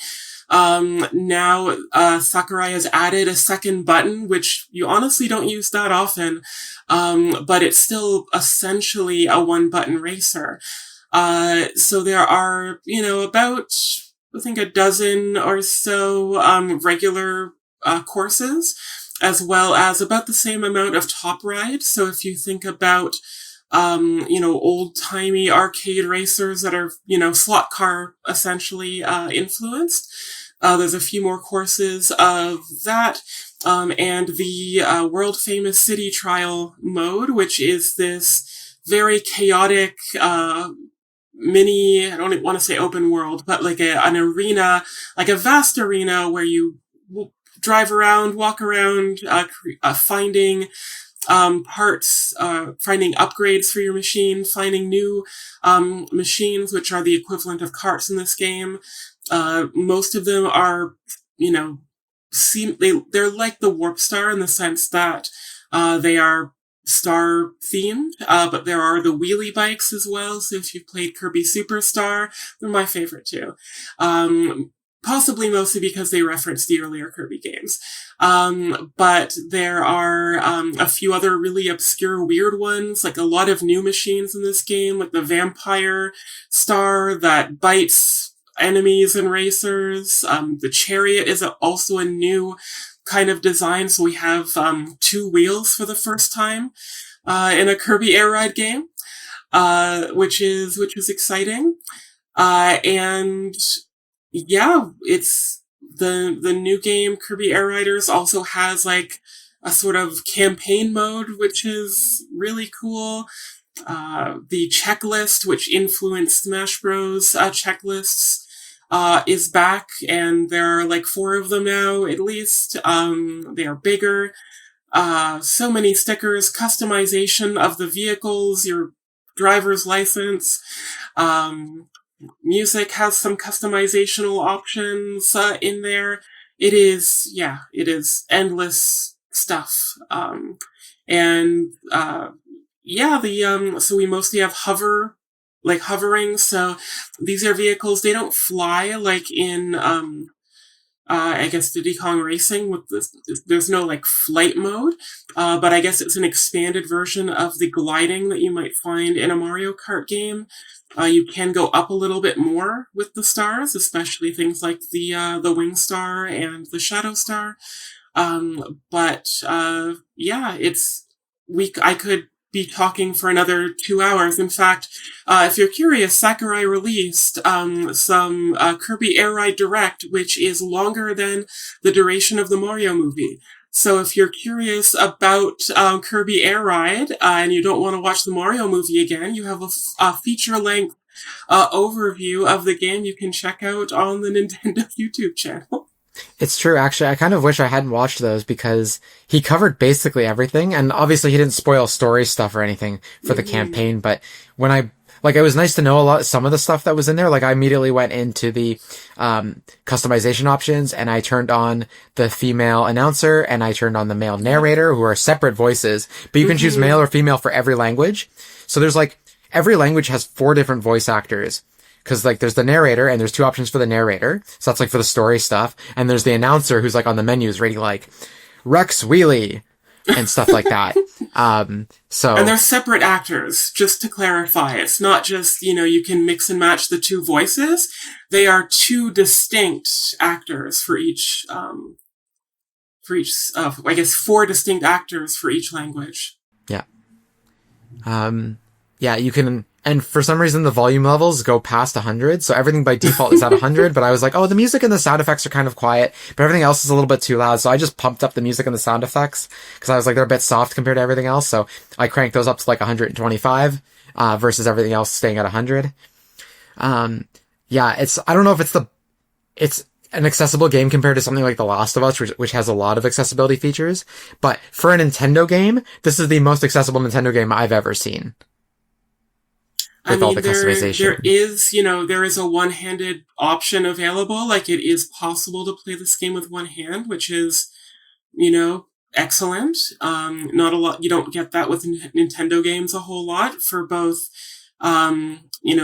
Now, Sakurai has added a second button, which you honestly don't use that often. But it's still essentially a one button racer. So there are, about, I think, a dozen or so, regular, courses, as well as about the same amount of top ride. So if you think about, old-timey arcade racers that are, slot car essentially, influenced. There's a few more courses of that. And the, world-famous city trial mode, which is this very chaotic, mini, I don't want to say open world, but like an arena, like a vast arena where you drive around, walk around, finding, parts, finding upgrades for your machine, finding new, machines, which are the equivalent of carts in this game. Most of them are, they're like the Warp Star in the sense that, they are star themed, but there are the wheelie bikes as well. So if you've played Kirby Superstar, they're my favorite too. Possibly mostly because they reference the earlier Kirby games. But there are, a few other really obscure, weird ones, like a lot of new machines in this game, like the vampire star that bites enemies and racers. The chariot is also a new kind of design. So we have, 2 wheels for the first time, in a Kirby Air Ride game, which is exciting. And yeah, it's the new game, Kirby Air Riders, also has like a sort of campaign mode, which is really cool. The checklist, which influenced Smash Bros. Checklists, is back, and there are like 4 of them now, at least. They are bigger. So many stickers, customization of the vehicles, your driver's license. Music has some customizational options, in there. It is endless stuff. So we mostly have hovering. So these are vehicles, they don't fly like in, I guess Diddy Kong Racing with this, there's no like flight mode, but I guess it's an expanded version of the gliding that you might find in a Mario Kart game. You can go up a little bit more with the stars, especially things like the Wing Star and the Shadow Star. I could be talking for another 2 hours. In fact, if you're curious, Sakurai released some Kirby Air Ride Direct, which is longer than the duration of the Mario movie. So if you're curious about Kirby Air Ride and you don't want to watch the Mario movie again, you have a feature-length overview of the game you can check out on the Nintendo YouTube channel. It's true, actually. I kind of wish I hadn't watched those because he covered basically everything, and obviously he didn't spoil story stuff or anything for the campaign, but it was nice to know some of the stuff that was in there. Like, I immediately went into the, customization options, and I turned on the female announcer, and I turned on the male narrator, who are separate voices, but you can choose male or female for every language. So there's every language has 4 different voice actors. Cause there's the narrator, and there's 2 options for the narrator. So that's for the story stuff. And there's the announcer who's on the menus reading Rex Wheelie and stuff like that. And they're separate actors, just to clarify. It's not just, you can mix and match the 2 voices. They are 2 distinct actors for each, I guess 4 distinct actors for each language. Yeah. You can, and for some reason the volume levels go past 100, so everything by default is at 100, but I was the music and the sound effects are kind of quiet, but everything else is a little bit too loud, so I just pumped up the music and the sound effects, because I was they're a bit soft compared to everything else, so I cranked those up to 125, versus everything else staying at 100. I don't know if an accessible game compared to something like The Last of Us, which has a lot of accessibility features. But for a Nintendo game, this is the most accessible Nintendo game I've ever seen. With all the customization. There is a one-handed option available. Like, it is possible to play this game with one hand, which is, excellent. Not a lot, you don't get that with Nintendo games a whole lot for both,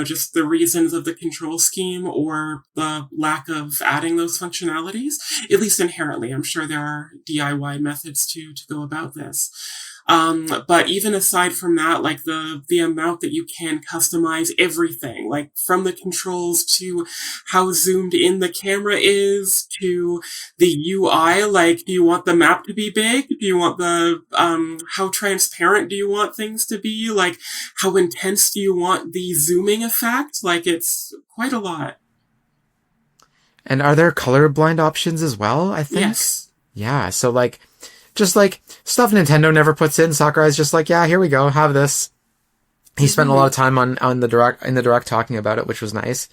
just the reasons of the control scheme or the lack of adding those functionalities, at least inherently. I'm sure there are DIY methods to go about this. But even aside from that, like the amount that you can customize everything, like from the controls to how zoomed in the camera is to the UI, like, do you want the map to be big? Do you want how transparent do you want things to be? Like, how intense do you want the zooming effect? Like, it's quite a lot. And are there colorblind options as well, I think? Yes. Yeah, so just stuff Nintendo never puts in, Sakurai's just like, yeah, here we go, have this. He spent a lot of time in the direct talking about it, which was nice.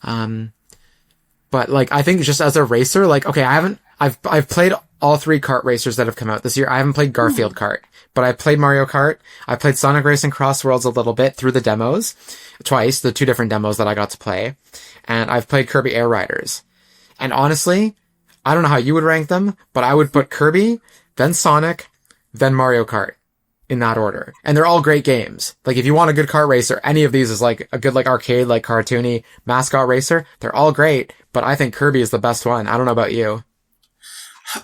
But I think just as a racer, okay, I've played all 3 kart racers that have come out this year. I haven't played Garfield Kart, but I played Mario Kart. I played Sonic Racing Cross Worlds a little bit through the demos, twice, the 2 different demos that I got to play. And I've played Kirby Air Riders. And honestly, I don't know how you would rank them, but I would put Kirby, then Sonic, then Mario Kart, in that order. And they're all great games. If you want a good kart racer, any of these is a good arcade, cartoony mascot racer. They're all great, but I think Kirby is the best one. I don't know about you.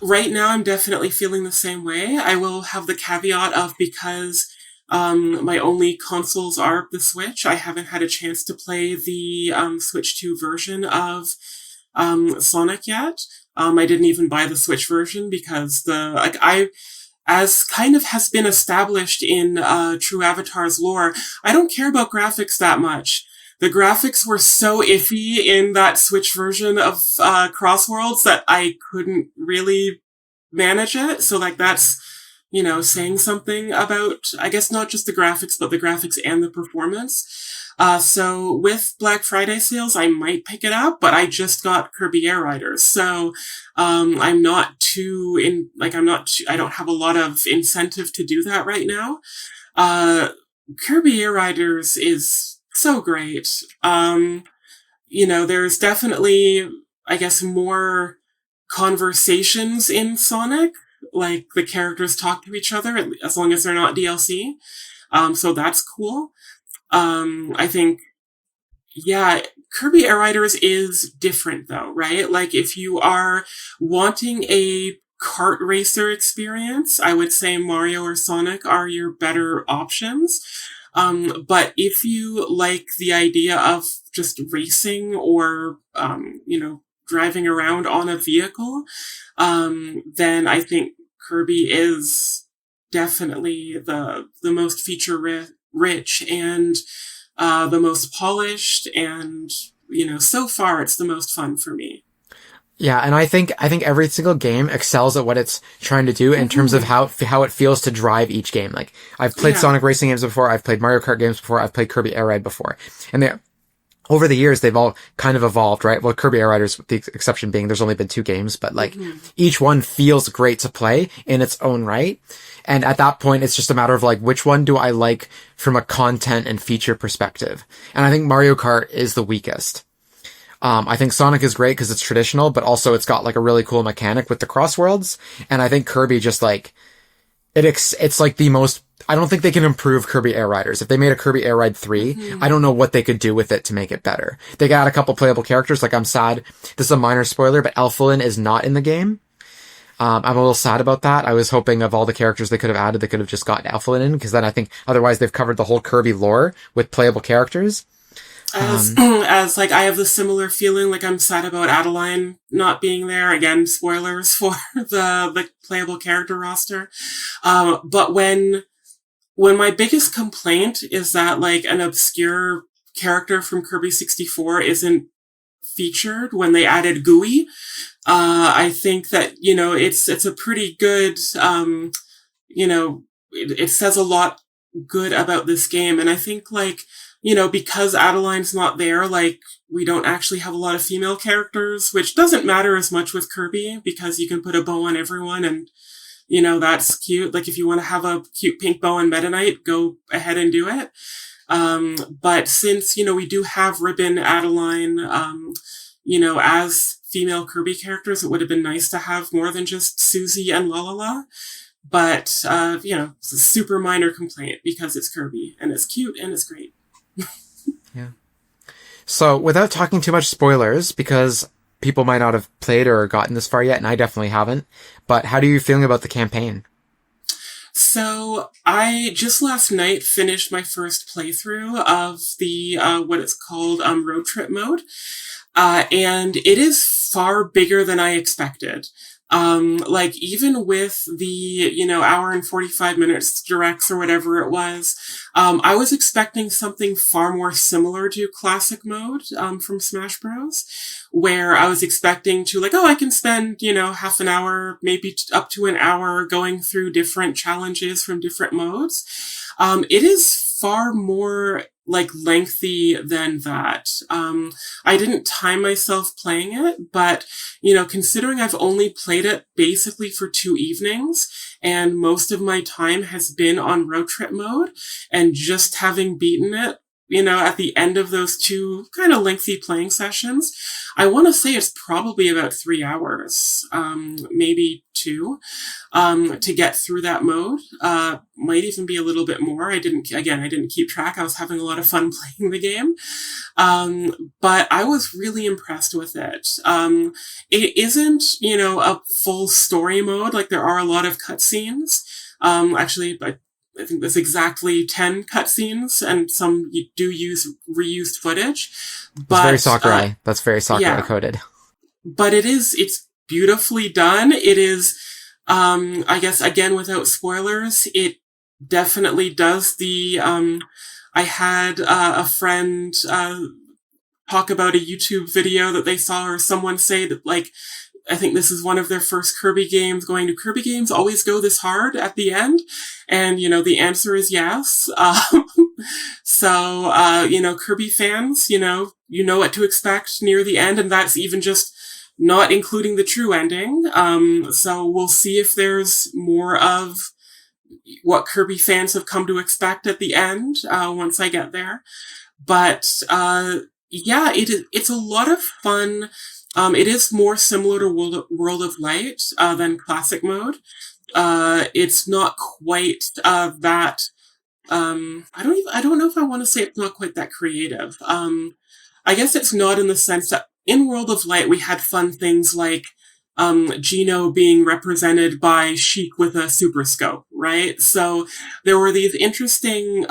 Right now, I'm definitely feeling the same way. I will have the caveat of, because my only consoles are the Switch, I haven't had a chance to play the Switch 2 version of Sonic yet. I didn't even buy the Switch version because as kind of has been established in True Avatar's lore, I don't care about graphics that much. The graphics were so iffy in that Switch version of Crossworlds that I couldn't really manage it. So that's, saying something about, I guess, not just the graphics, but the graphics and the performance. So with Black Friday sales, I might pick it up, but I just got Kirby Air Riders. So, I don't have a lot of incentive to do that right now. Kirby Air Riders is so great. There's definitely, I guess, more conversations in Sonic. The characters talk to each other, as long as they're not DLC. So that's cool. I think, yeah, Kirby Air Riders is different though, right? If you are wanting a kart racer experience, I would say Mario or Sonic are your better options. But if you like the idea of just racing or, driving around on a vehicle, then I think Kirby is definitely the most feature rich and the most polished, and so far it's the most fun for me. Yeah, and I think every single game excels at what it's trying to do in terms of how it feels to drive each game. I've played Sonic racing games before, I've played Mario Kart games before, I've played Kirby Air Ride before, and over the years they've all kind of evolved, right? Well, Kirby Air Riders, with the exception being there's only been 2 games, but each one feels great to play in its own right. And at that point, it's just a matter of which one do I like from a content and feature perspective? And I think Mario Kart is the weakest. I think Sonic is great because it's traditional, but also it's got a really cool mechanic with the crossworlds. And I think Kirby just it's the most, I don't think they can improve Kirby Air Riders. If they made a Kirby Air Ride 3, I don't know what they could do with it to make it better. They got a couple playable characters. I'm sad. This is a minor spoiler, but Elfilin is not in the game. I'm a little sad about that. I was hoping of all the characters they could have added, they could have just got Elfilin in, because then I think otherwise they've covered the whole Kirby lore with playable characters. I have the similar feeling, I'm sad about Adeline not being there. Again, spoilers for the playable character roster. But when my biggest complaint is that an obscure character from Kirby 64 isn't featured when they added GUI, I think that, it's a pretty good, it says a lot good about this game. And I think, like, because Adeline's not there, like, we don't actually have a lot of female characters, which doesn't matter as much with Kirby because you can put a bow on everyone and, that's cute. Like, if you want to have a cute pink bow on Meta Knight, go ahead and do it. But since, we do have Ribbon, Adeline, as female Kirby characters, it would have been nice to have more than just Susie and Lalala. But, it's a super minor complaint because it's Kirby and it's cute and it's great. Yeah. So without talking too much spoilers, because people might not have played or gotten this far yet, and I definitely haven't, but how are you feeling about the campaign? So I just last night finished my first playthrough of the, what it's called, road trip mode. And it is far bigger than I expected. Like even with the, hour and 45 minutes directs or whatever it was, I was expecting something far more similar to classic mode, from Smash Bros. Where I was expecting to like, I can spend, half an hour, maybe up to an hour going through different challenges from different modes. It is far more like lengthy than that. I didn't time myself playing it, but, considering I've only played it basically for 2 evenings and most of my time has been on road trip mode and just having beaten it, at the end of those 2 kind of lengthy playing sessions, I want to say it's probably about 3 hours, maybe 2, to get through that mode. Might even be a little bit more. I didn't keep track. I was having a lot of fun playing the game. But I was really impressed with it. It isn't, a full story mode. Like there are a lot of cutscenes. Actually, I think there's exactly 10 cutscenes, and some you do use reused footage. But That's very Sakurai. That's very Sakurai coded. But it's beautifully done. It is, I guess, again, without spoilers, it definitely does the, I had a friend talk about a YouTube video that they saw or someone say that, like, I think this is one of their first Kirby games. Going to Kirby games always go this hard at the end? And, the answer is yes. So, Kirby fans, you know what to expect near the end, and that's even just not including the true ending. So we'll see if there's more of what Kirby fans have come to expect at the end, once I get there. But, yeah, it's a lot of fun. It is more similar to World of Light, than classic mode. It's not quite, that, I don't know if I want to say it's not quite that creative. I guess it's not in the sense that in World of Light, we had fun things like, Gino being represented by Sheik with a super scope, right? So there were these interesting,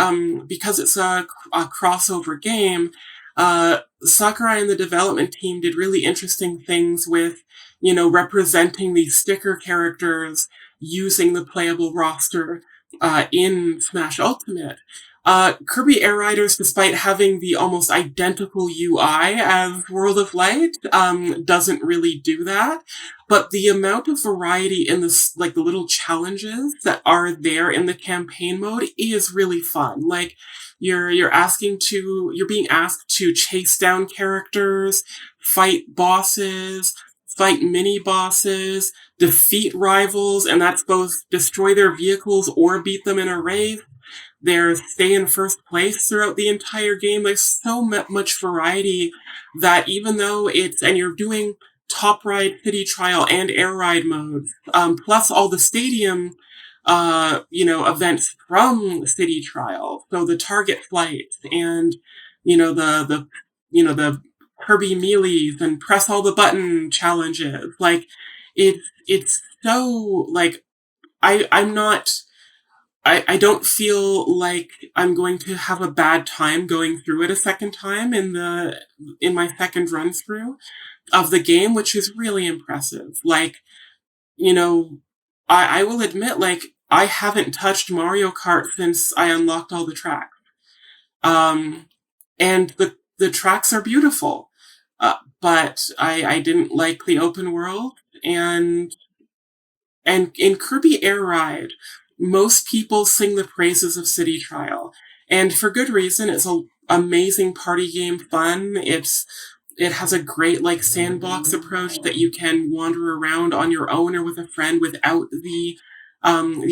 because it's a crossover game, Sakurai and the development team did really interesting things with, representing these sticker characters using the playable roster, in Smash Ultimate. Kirby Air Riders, despite having the almost identical UI as World of Light, doesn't really do that. But the amount of variety in this, like the little challenges that are there in the campaign mode is really fun. Like, you're being asked to chase down characters, fight bosses, fight mini bosses, defeat rivals, and that's both destroy their vehicles or beat them in a race. There's stay in first place throughout the entire game. There's so much variety that even though and you're doing top ride, city trial, and air ride modes, plus all the stadium, events from city trial. So the target flight and, the Kirby melees and press all the button challenges. Like, it's so, like, I don't feel like I'm going to have a bad time going through it a second time in my second run through of the game, which is really impressive. Like, I will admit, like, I haven't touched Mario Kart since I unlocked all the tracks. And the tracks are beautiful. But I didn't like the open world, and in Kirby Air Ride, most people sing the praises of City Trial. And for good reason. It's an amazing party game fun. It has a great like sandbox approach that you can wander around on your own or with a friend without the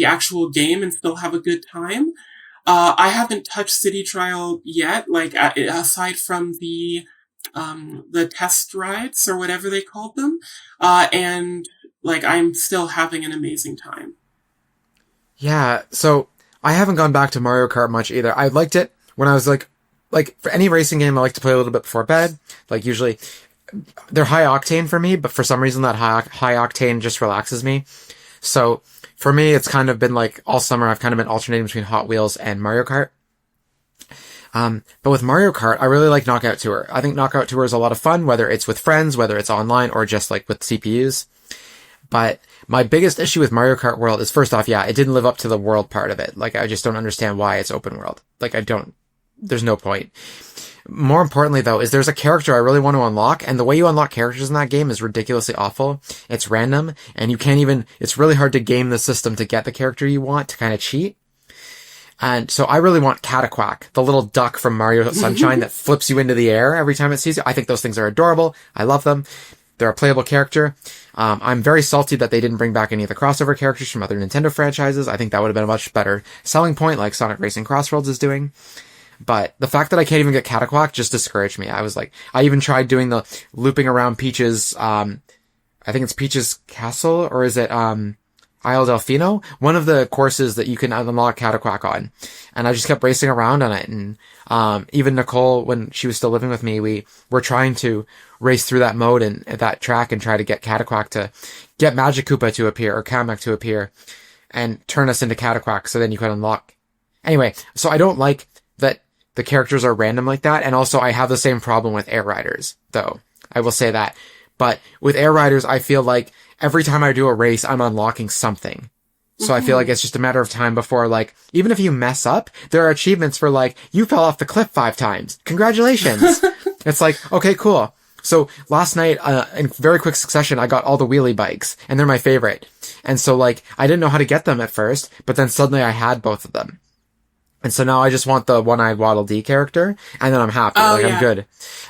actual game and still have a good time. I haven't touched City Trial yet, like aside from the test rides or whatever they called them. And like I'm still having an amazing time. Yeah, so I haven't gone back to Mario Kart much either. I liked it when I was like for any racing game, I like to play a little bit before bed. Like usually they're high octane for me, but for some reason that high octane just relaxes me. So for me, it's kind of been like all summer, I've kind of been alternating between Hot Wheels and Mario Kart. But with Mario Kart, I really like Knockout Tour. I think Knockout Tour is a lot of fun, whether it's with friends, whether it's online, or just like with CPUs. But my biggest issue with Mario Kart World is, first off, yeah, it didn't live up to the world part of it. Like, I just don't understand why it's open world. Like, there's no point. More importantly, though, is there's a character I really want to unlock, and the way you unlock characters in that game is ridiculously awful. It's random, and it's really hard to game the system to get the character you want to kind of cheat. And so I really want Cataquack, the little duck from Mario Sunshine that flips you into the air every time it sees you. I think those things are adorable. I love them. They're a playable character. I'm very salty that they didn't bring back any of the crossover characters from other Nintendo franchises. I think that would have been a much better selling point, like Sonic Racing Crossroads is doing. But the fact that I can't even get Cataquack just discouraged me. I was like, I even tried doing the looping around Peach's, I think it's Peach's Castle, or is it, Isle Delfino? One of the courses that you can unlock Cataquack on. And I just kept racing around on it. And, even Nicole, when she was still living with me, we were trying to race through that mode and that track and try to get Cataquack to get Magic Koopa to appear or Kamek to appear and turn us into Cataquack so then you could unlock. Anyway, so I don't like that the characters are random like that. And also I have the same problem with Air Riders, though. I will say that. But with Air Riders, I feel like every time I do a race, I'm unlocking something. So I feel like it's just a matter of time before, like, even if you mess up, there are achievements for, like, you fell off the cliff 5 times. Congratulations. It's like, okay, cool. So last night, in very quick succession, I got all the wheelie bikes, and they're my favorite. And so, like, I didn't know how to get them at first, but then suddenly I had both of them. And so now I just want the one-eyed Waddle Dee character, and then I'm happy. I'm good.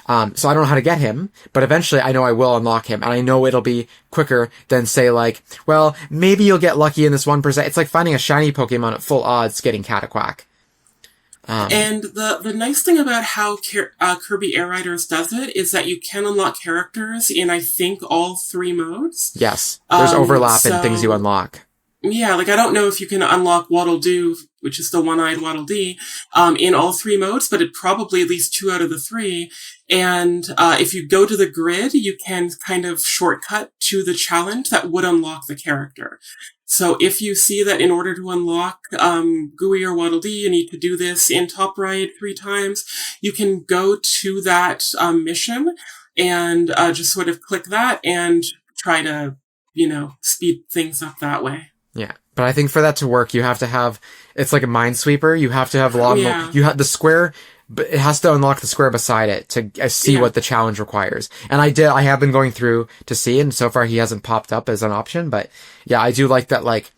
So I don't know how to get him, but eventually I know I will unlock him, and I know it'll be quicker than, say, like, well, maybe you'll get lucky in this 1%. It's like finding a shiny Pokemon at full odds getting Cataquack. And the nice thing about how Kirby Air Riders does it is that you can unlock characters in, I think, all 3 modes. Yes. There's overlap in things you unlock. Yeah, like I don't know if you can unlock Waddle Doo, which is the one-eyed Waddle Dee, in all 3 modes, but it probably at least 2 out of the 3. And if you go to the grid, you can kind of shortcut to the challenge that would unlock the character. So if you see that in order to unlock Gooey or Waddle Dee, you need to do this in top right 3 times, you can go to that mission and just sort of click that and try to, speed things up that way. Yeah. But I think for that to work, you have to have, it's like a Minesweeper. You have to have you have the square, but it has to unlock the square beside it to see what the challenge requires. And I have been going through to see, and so far he hasn't popped up as an option, but yeah, I do like that, like,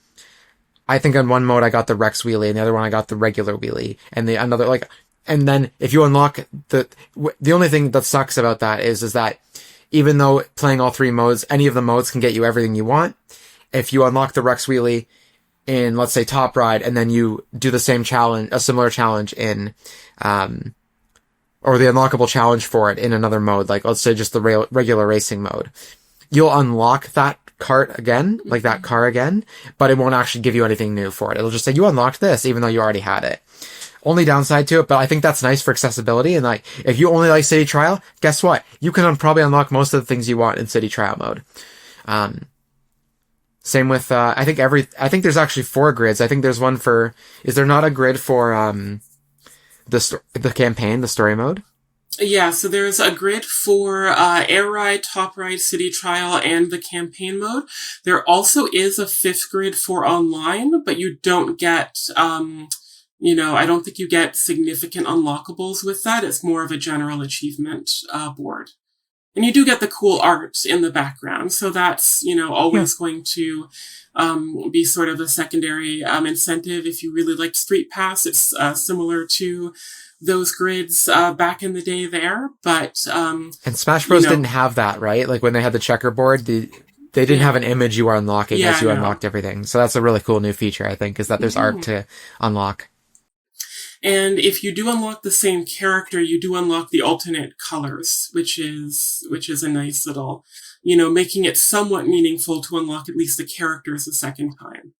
I think on one mode I got the Rex wheelie, and the other one I got the regular wheelie, and another, like, and then if you unlock the only thing that sucks about that is that even though playing all 3 modes, any of the modes can get you everything you want, if you unlock the Rex wheelie in, let's say, Top Ride, and then you do the same challenge, a similar challenge in, or the unlockable challenge for it in another mode, like, let's say just the regular racing mode, you'll unlock that cart again, like that car again, but it won't actually give you anything new for it. It'll just say, you unlocked this, even though you already had it. Only downside to it, but I think that's nice for accessibility, and like, if you only like City Trial, guess what? You can probably unlock most of the things you want in City Trial mode. Same with, I think there's actually 4 grids. I think there's one for, is there not a grid for, the campaign, the story mode? Yeah, so there's a grid for, Air Ride, Top Ride, City Trial, and the campaign mode. There also is a 5th grid for online, but you don't get, I don't think you get significant unlockables with that. It's more of a general achievement, board. And you do get the cool art in the background. So that's, always going to be sort of a secondary incentive. If you really liked Street Pass, it's similar to those grids back in the day there. But and Smash Bros. Didn't have that, right? Like when they had the checkerboard, they didn't have an image you were unlocking as you unlocked everything. So that's a really cool new feature, I think, is that there's art to unlock. And if you do unlock the same character, you do unlock the alternate colors, which is a nice little, making it somewhat meaningful to unlock at least the characters a second time.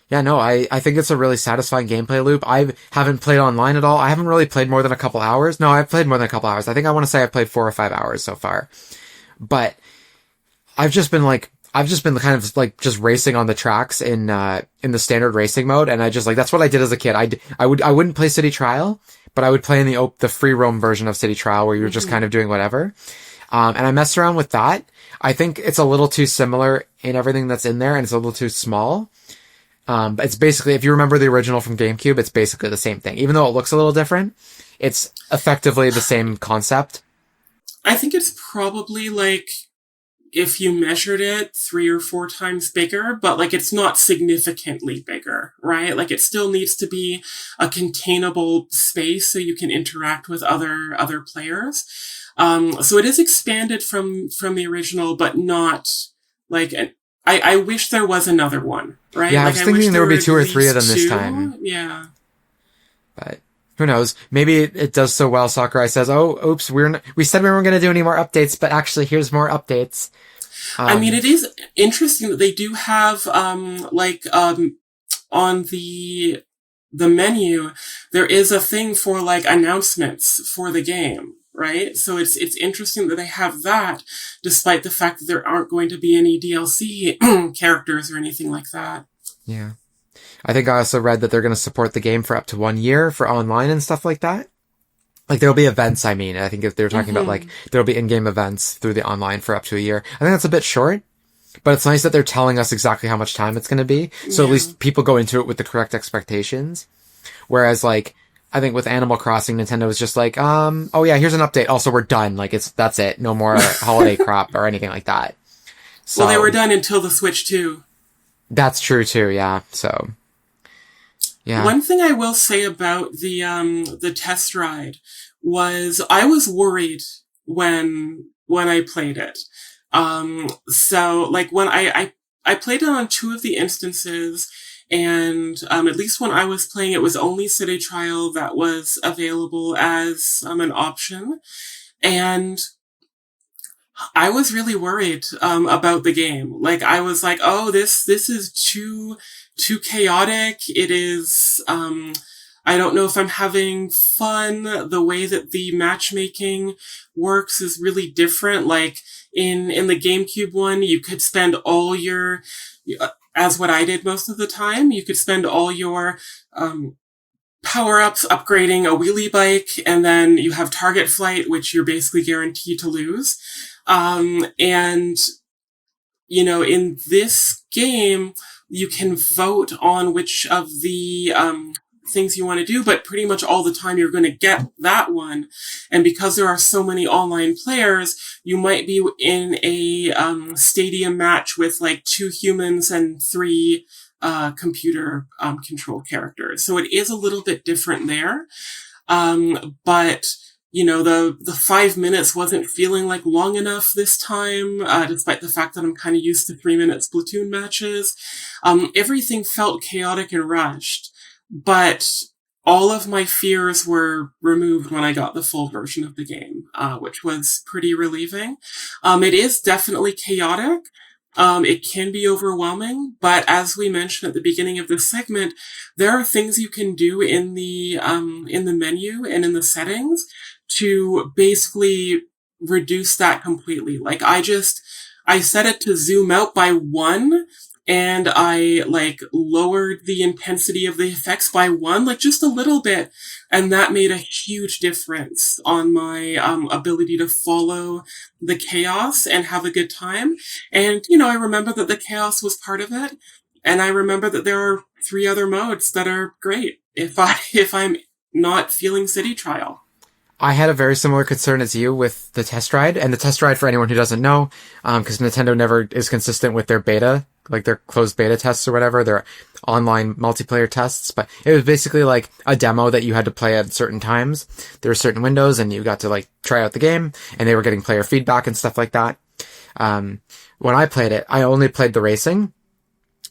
Yeah, no, I think it's a really satisfying gameplay loop. I haven't played online at all. I haven't really played more than a couple hours. No, I've played more than a couple hours. I think I want to say I've played 4 or 5 hours so far. But I've just been kind of like just racing on the tracks in the standard racing mode, and I just that's what I did as a kid. I wouldn't play City Trial, but I would play in the free roam version of City Trial where you're just kind of doing whatever. And I messed around with that. I think it's a little too similar in everything that's in there, and it's a little too small. But it's basically, if you remember the original from GameCube, it's basically the same thing. Even though it looks a little different, it's effectively the same concept. I think it's probably if you measured it 3 or 4 times bigger, but it's not significantly bigger, right? It still needs to be a containable space so you can interact with other players. So it is expanded from the original, but not I wish there was another one, right? Yeah, I was thinking there would be 2 or 3 of them this 2. time. Yeah. But who knows? Maybe it does so well. Sakurai says, "Oh, oops, we said we weren't going to do any more updates, but actually, here's more updates." I mean, it is interesting that they do have, on the menu, there is a thing for announcements for the game, right? So it's interesting that they have that, despite the fact that there aren't going to be any DLC characters or anything like that. Yeah. I think I also read that they're going to support the game for up to 1 year for online and stuff like that. There'll be events, I think if they're talking about there'll be in-game events through the online for up to a year. I think that's a bit short, but it's nice that they're telling us exactly how much time it's going to be. So at least people go into it with the correct expectations. Whereas I think with Animal Crossing, Nintendo was just oh yeah, here's an update. Also, we're done. That's it. No more holiday crop or anything like that. So, well, they were done until the Switch 2. That's true too. Yeah. So, yeah. One thing I will say about the test ride was I was worried when I played it. So when I played it on 2 of the instances, and at least when I was playing, it was only City Trial that was available as an option, and I was really worried about the game. I was oh, this is too chaotic. It is I don't know if I'm having fun. The way that the matchmaking works is really different. In the GameCube one, you could spend all your as what I did most of the time, you could spend all your power-ups upgrading a wheelie bike, and then you have target flight, which you're basically guaranteed to lose. And, in this game, you can vote on which of the things you want to do, but pretty much all the time you're going to get that one. And because there are so many online players, you might be in a stadium match with 2 humans and 3 computer control characters. So it is a little bit different there. But the 5 minutes wasn't feeling long enough this time, despite the fact that I'm kind of used to 3-minute Splatoon matches. Everything felt chaotic and rushed, but all of my fears were removed when I got the full version of the game, which was pretty relieving. It is definitely chaotic. It can be overwhelming, but as we mentioned at the beginning of this segment, there are things you can do in the menu and in the settings to basically reduce that completely. I set it to zoom out by 1, and I lowered the intensity of the effects by 1, just a little bit. And that made a huge difference on my ability to follow the chaos and have a good time. And, I remember that the chaos was part of it. And I remember that there are 3 other modes that are great if I'm not feeling City Trial. I had a very similar concern as you with the test ride. And the test ride, for anyone who doesn't know, because Nintendo never is consistent with their beta, like their closed beta tests or whatever, their online multiplayer tests. But it was basically like a demo that you had to play at certain times. There were certain windows and you got to like try out the game, and they were getting player feedback and stuff like that. When I played it, I only played the racing.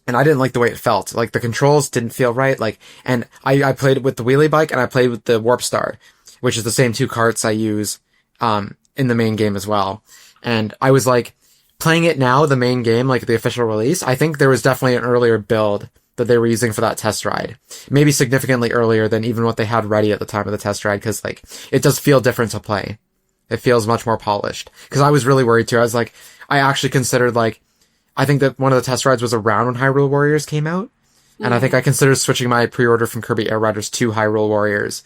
And I didn't like the way it felt. Like, the controls didn't feel right. Like, and I played it with the wheelie bike, and I played with the Warp Star, which is the same two carts I use, in the main game as well. And I was like, playing it now, the main game, like the official release, I think there was definitely an earlier build that they were using for that test ride. Maybe significantly earlier than even what they had ready at the time of the test ride, because, like, it does feel different to play. It feels much more polished. Because I was really worried, too. I was like, I actually considered, like, I think that one of the test rides was around when Hyrule Warriors came out. And I think I considered switching my pre-order from Kirby Air Riders to Hyrule Warriors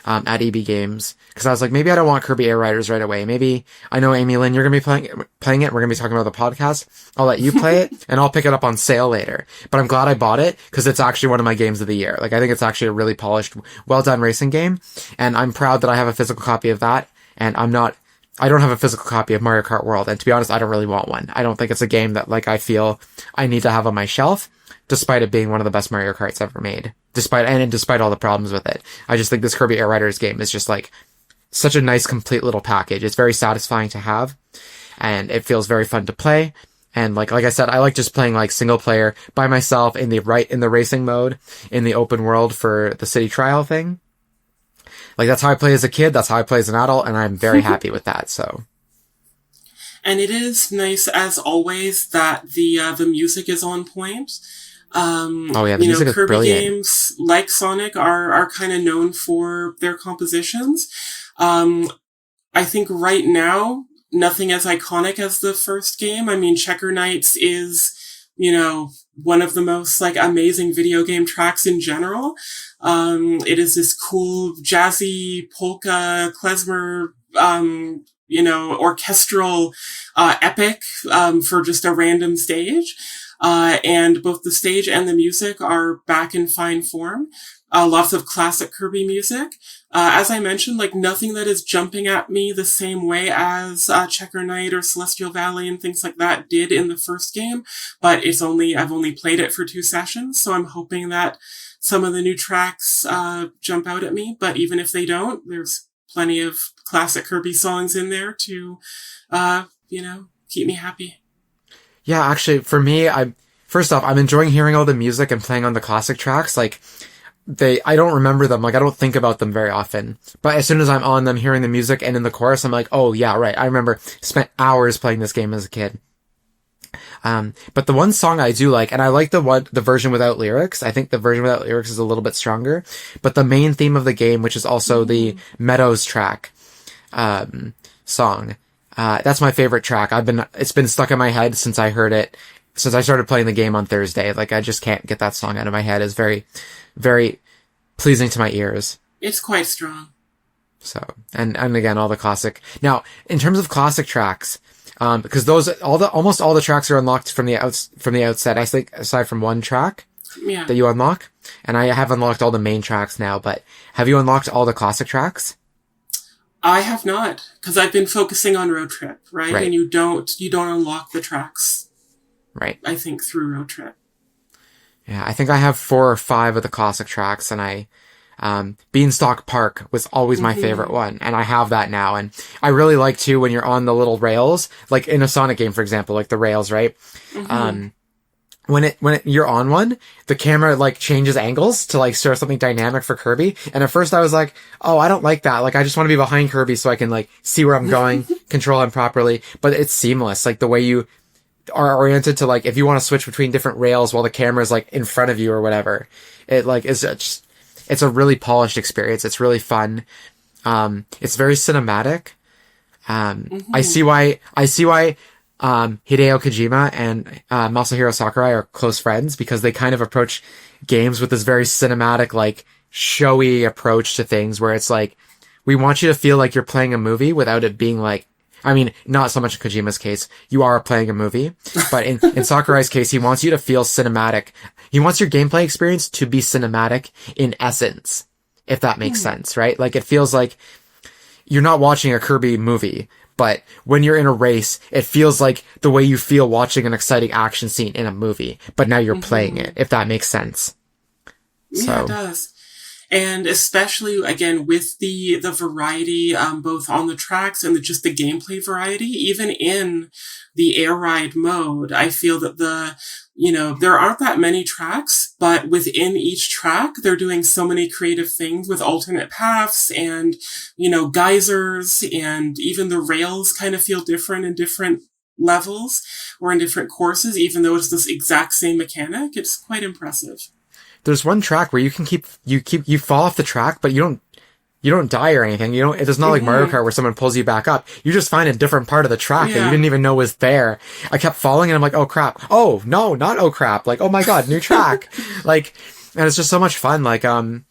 at EB Games. Because I was like, maybe I don't want Kirby Air Riders right away. Maybe, I know, Amy-Lynn, you're going to be playing it. We're going to be talking about the podcast. I'll let you play it, and I'll pick it up on sale later. But I'm glad I bought it, because it's actually one of my games of the year. Like, I think it's actually a really polished, well-done racing game. And I'm proud that I have a physical copy of that. And I don't have a physical copy of Mario Kart World, and to be honest, I don't really want one. I don't think it's a game that, like, I feel I need to have on my shelf, despite it being one of the best Mario Karts ever made. Despite all the problems with it. I just think this Kirby Air Riders game is just, like, such a nice, complete little package. It's very satisfying to have, and it feels very fun to play. And like I said, I like just playing, like, single player by myself in the racing mode, in the open world for the city trial thing. Like, that's how I play as a kid, that's how I play as an adult, and I'm very happy with that, so. And it is nice, as always, that the music is on point. The music is Kirby brilliant. games, like Sonic, are kind of known for their compositions. I think right now, nothing as iconic as the first game. I mean, Checker Knights is, one of the most, like, amazing video game tracks in general. It is this cool, jazzy, polka, klezmer, orchestral, epic, for just a random stage. And both the stage and the music are back in fine form. Lots of classic Kirby music. As I mentioned, like, nothing that is jumping at me the same way as Checker Knight or Celestial Valley and things like that did in the first game. But I've only played it for 2 sessions, so I'm hoping that some of the new tracks jump out at me. But even if they don't, there's plenty of classic Kirby songs in there to, keep me happy. Yeah, actually, for me, first off, I'm enjoying hearing all the music and playing on the classic tracks. Like, I don't remember them. Like, I don't think about them very often. But as soon as I'm on them, hearing the music and in the chorus, I'm like, oh yeah, right. I remember spent hours playing this game as a kid. But the one song I do like, and I like the version without lyrics. I think the version without lyrics is a little bit stronger. But the main theme of the game, which is also the Meadows track, song, that's my favorite track. It's been stuck in my head since I heard it, since I started playing the game on Thursday. Like, I just can't get that song out of my head. It's very, very pleasing to my ears. It's quite strong. So, and again, all the classic. Now, in terms of classic tracks, because almost all the tracks are unlocked from the outset, I think, aside from one track that you unlock. And I have unlocked all the main tracks now, but have you unlocked all the classic tracks? I have not, because I've been focusing on Road Trip, right? And you don't unlock the tracks. Right. I think through Road Trip. Yeah, I think I have 4 or 5 of the classic tracks, and Beanstalk Park was always my favorite one, and I have that now, and I really like, too, when you're on the little rails, like in a Sonic game, for example, like the rails, right? When you're on one, the camera, like, changes angles to, like, show something dynamic for Kirby, and at first I was like, oh, I don't like that, like, I just want to be behind Kirby so I can, like, see where I'm going, control him properly, but it's seamless, like, the way you are oriented to, like, if you want to switch between different rails while the camera is, like, in front of you or whatever, it, like, is just, it's a really polished experience. It's really fun. It's very cinematic. I see why Hideo Kojima and Masahiro Sakurai are close friends, because they kind of approach games with this very cinematic, like, showy approach to things, where it's like, we want you to feel like you're playing a movie without it being like, I mean, not so much in Kojima's case, you are playing a movie, but in Sakurai's case, he wants you to feel cinematic. He wants your gameplay experience to be cinematic in essence, if that makes sense, right? Like, it feels like you're not watching a Kirby movie, but when you're in a race, it feels like the way you feel watching an exciting action scene in a movie, but now you're playing it, if that makes sense. Yeah, it does. And especially, again, with the variety, both on the tracks and just the gameplay variety, even in the air ride mode, I feel that there aren't that many tracks, but within each track, they're doing so many creative things with alternate paths and, geysers, and even the rails kind of feel different in different levels or in different courses, even though it's this exact same mechanic. It's quite impressive. There's one track where you fall off the track, but you don't die or anything. It's not like Mario Kart where someone pulls you back up. You just find a different part of the track that you didn't even know was there. I kept falling and I'm like, oh crap. Oh, no, not oh crap. Like, oh my God, new track. Like, and it's just so much fun. Like, and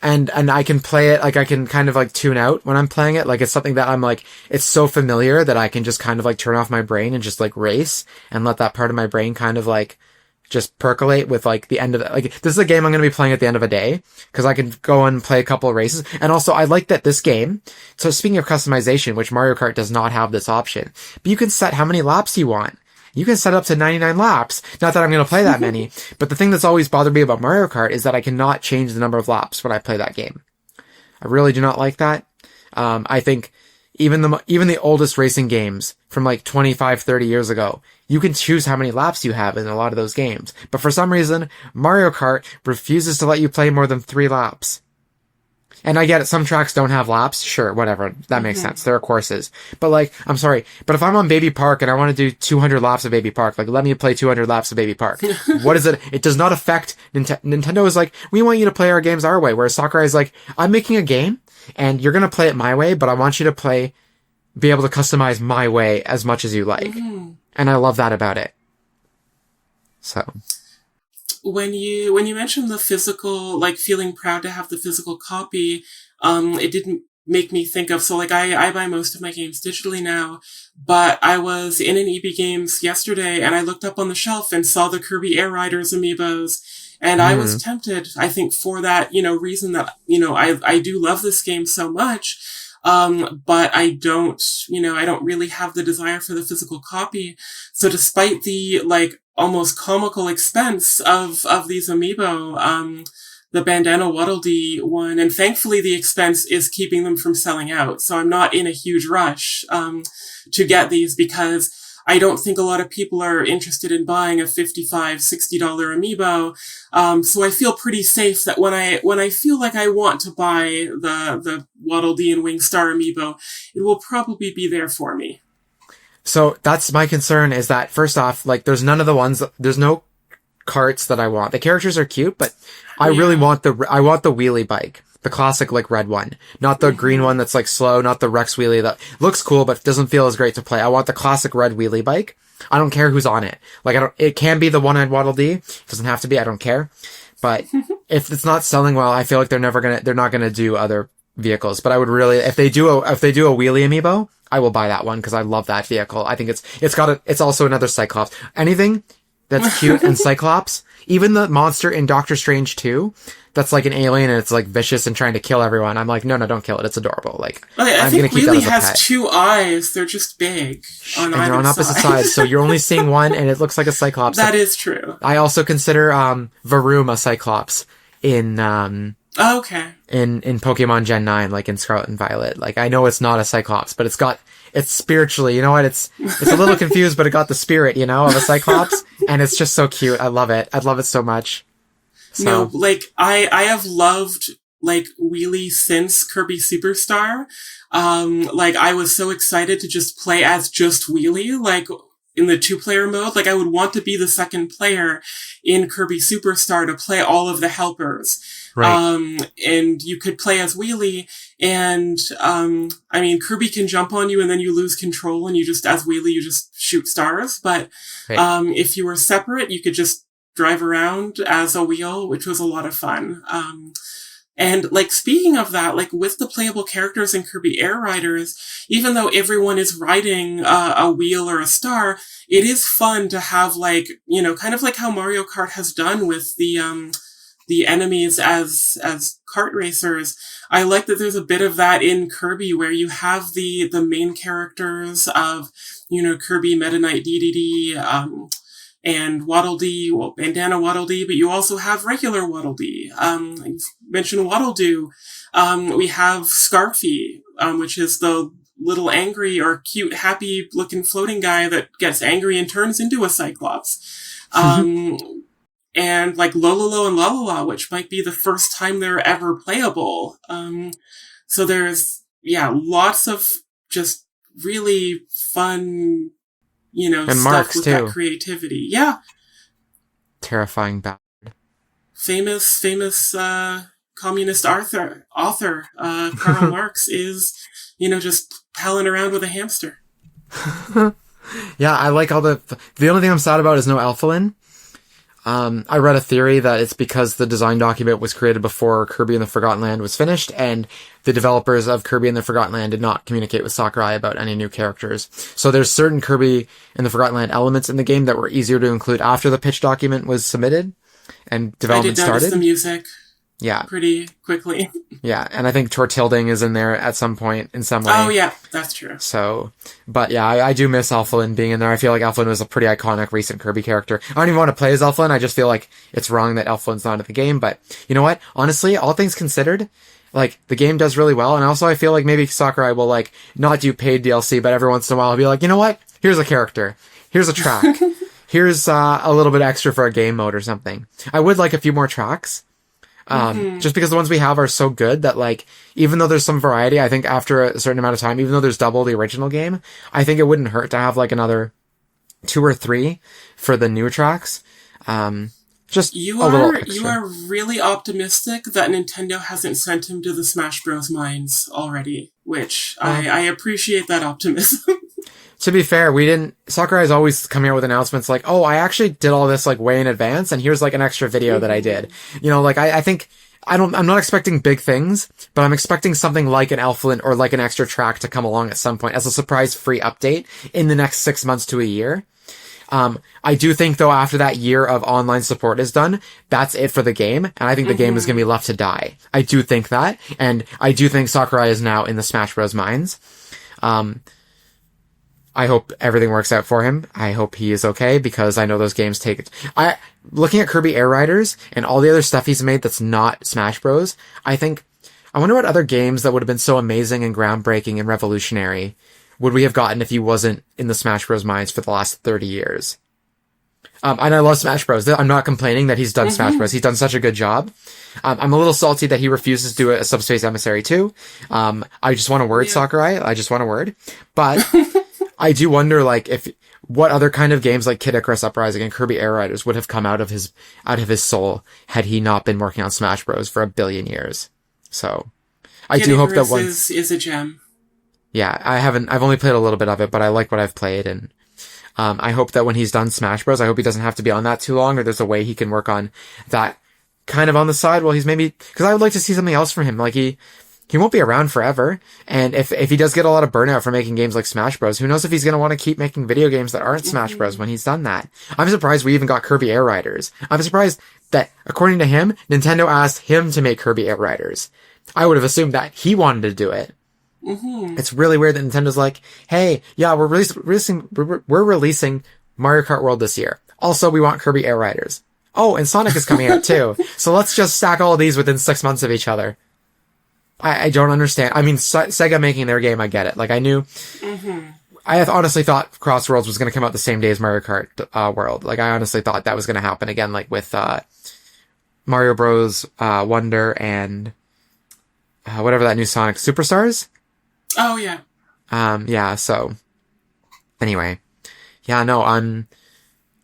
I can play it, like, I can kind of like tune out when I'm playing it. Like, it's something that I'm like, it's so familiar that I can just kind of like turn off my brain and just like race and let that part of my brain kind of like just percolate with like the end of it. Like, this is a game I'm going to be playing at the end of a day because I can go and play a couple of races. And also I like that this game, so speaking of customization, which Mario Kart does not have this option, but you can set how many laps you want. You can set up to 99 laps. Not that I'm going to play that many, but the thing that's always bothered me about Mario Kart is that I cannot change the number of laps when I play that game. I really do not like that. I think even the oldest racing games from like 25, 30 years ago, you can choose how many laps you have in a lot of those games. But for some reason, Mario Kart refuses to let you play more than 3 laps. And I get it, some tracks don't have laps. Sure, whatever. That makes sense. There are courses. But like, I'm sorry, but if I'm on Baby Park and I want to do 200 laps of Baby Park, like, let me play 200 laps of Baby Park. What is it? It does not affect Nintendo is like, we want you to play our games our way. Whereas Sakurai is like, I'm making a game and you're going to play it my way, but I want you to be able to customize my way as much as you like. And I love that about it. So. When you mentioned the physical, like feeling proud to have the physical copy, it didn't make me think of, so like I buy most of my games digitally now, but I was in an EB Games yesterday and I looked up on the shelf and saw the Kirby Air Riders amiibos. And I was tempted, I think, for that, reason that, I do love this game so much. But I don't really have the desire for the physical copy. So despite the, like, almost comical expense of these amiibo, the Bandana Waddle Dee one, and thankfully the expense is keeping them from selling out. So I'm not in a huge rush, to get these because I don't think a lot of people are interested in buying a $55, $60 amiibo. So I feel pretty safe that when I feel like I want to buy the Waddle Dee and Wingstar amiibo, it will probably be there for me. So that's my concern, is that first off, like, there's no carts that I want. The characters are cute, but I really want the wheelie bike. The classic, like, red one. Not the green one that's, like, slow, not the Rex wheelie that looks cool but doesn't feel as great to play. I want the classic red wheelie bike. I don't care who's on it. Like, it can be the one-eyed Waddle Dee. It doesn't have to be, I don't care. But if it's not selling well, I feel like they're not gonna do other vehicles. But I would really, if they do a wheelie amiibo, I will buy that one because I love that vehicle. I think it's also another Cyclops. Anything that's cute and Cyclops, even the monster in Doctor Strange 2, that's like an alien and it's like vicious and trying to kill everyone. I'm like, no, don't kill it. It's adorable. Like, I'm going to keep that as a pet. Wheelie has 2 eyes. They're just big on either on opposite sides. So you're only seeing one and it looks like a Cyclops. That is true. I also consider, Varum a Cyclops in, okay. In Pokemon Gen 9, like in Scarlet and Violet. Like, I know it's not a Cyclops, but it's spiritually, you know what? It's a little confused, but it got the spirit, of a Cyclops. And it's just so cute. I love it. I love it so much. So. No, like, I have loved, like, Wheelie since Kirby Superstar. Like, I was so excited to just play as just Wheelie, like, in the 2-player mode. Like, I would want to be the second player in Kirby Superstar to play all of the helpers. Right. And you could play as Wheelie, and, Kirby can jump on you and then you lose control and as Wheelie, you just shoot stars. But, right. If you were separate, you could just drive around as a wheel, which was a lot of fun. And, like, speaking of that, like, with the playable characters in Kirby Air Riders, even though everyone is riding a wheel or a star, it is fun to have, like, kind of like how Mario Kart has done with the the enemies as kart racers. I like that there's a bit of that in Kirby where you have the main characters of, Kirby, Meta Knight, DDD, and Waddle Dee, well, Bandana Waddle Dee, but you also have regular Waddle Dee. You've mentioned Waddle Doo. We have Scarfy, which is the little angry or cute, happy looking floating guy that gets angry and turns into a Cyclops. And like Lololo and Lalala, which might be the first time they're ever playable. So there's, lots of just really fun, and stuff Marks with too. that creativity. Yeah. Terrifying bad. Famous, communist author, Karl Marx is, just palling around with a hamster. Yeah, I like all the only thing I'm sad about is no Alphalin. I read a theory that it's because the design document was created before Kirby and the Forgotten Land was finished, and the developers of Kirby and the Forgotten Land did not communicate with Sakurai about any new characters. So there's certain Kirby and the Forgotten Land elements in the game that were easier to include after the pitch document was submitted and development started. I did notice the music. Yeah. Pretty quickly. Yeah, and I think Tortilding is in there at some point in some way. Oh, yeah, that's true. So, but yeah, I do miss Alphalin being in there. I feel like Alphalin was a pretty iconic recent Kirby character. I don't even want to play as Alphalin. I just feel like it's wrong that Alphalin's not in the game. But you know what? Honestly, all things considered, like, the game does really well. And also I feel like maybe Sakurai will, like, not do paid DLC, but every once in a while he'll be like, you know what? Here's a character. Here's a track. Here's a little bit extra for a game mode or something. I would like a few more tracks. Just because the ones we have are so good that, like, even though there's some variety, I think after a certain amount of time, even though there's double the original game, I think it wouldn't hurt to have, like, another 2 or 3 for the new tracks. Just you a little extra. You are really optimistic that Nintendo hasn't sent him to the Smash Bros. Mines already, which I appreciate that optimism. To be fair, Sakurai's always coming out with announcements like, oh, I actually did all this, like, way in advance, and here's, like, an extra video that I did. Like, I think, I'm not expecting big things, but I'm expecting something like an Alphalin or like an extra track to come along at some point as a surprise free update in the next 6 months to a year. I do think, though, after that year of online support is done, that's it for the game, and I think the game is going to be left to die. I do think that, and I do think Sakurai is now in the Smash Bros. Mines. I hope everything works out for him. I hope he is okay, because I know those games take it. Looking at Kirby Air Riders and all the other stuff he's made that's not Smash Bros, I wonder what other games that would have been so amazing and groundbreaking and revolutionary would we have gotten if he wasn't in the Smash Bros. Mines for the last 30 years. And I love Smash Bros. I'm not complaining that he's done Smash Bros. He's done such a good job. I'm a little salty that he refuses to do a Subspace Emissary 2. I just want a word, Sakurai. I just want a word. But I do wonder, like, what other kind of games like Kid Icarus Uprising and Kirby Air Riders would have come out of his soul had he not been working on Smash Bros. For a billion years. So, I do hope that one is a gem. Yeah, I've only played a little bit of it, but I like what I've played, and I hope that when he's done Smash Bros, I hope he doesn't have to be on that too long, or there's a way he can work on that kind of on the side while he's because I would like to see something else from him. Like, he won't be around forever, and if he does get a lot of burnout for making games like Smash Bros, who knows if he's going to want to keep making video games that aren't Smash Bros when he's done that. I'm surprised we even got Kirby Air Riders. I'm surprised that, according to him, Nintendo asked him to make Kirby Air Riders. I would have assumed that he wanted to do it. It's really weird that Nintendo's like, hey, yeah, we're releasing Mario Kart World this year. Also, we want Kirby Air Riders. Oh, and Sonic is coming out too. So let's just stack all of these within 6 months of each other. I don't understand. I mean, Sega making their game, I get it. Like, I knew... I honestly thought Crossworlds was going to come out the same day as Mario Kart World. Like, I honestly thought that was going to happen again, like with Mario Bros. Wonder and whatever that new Sonic Superstars. Oh, yeah. Yeah, so... Anyway. Yeah, no, I'm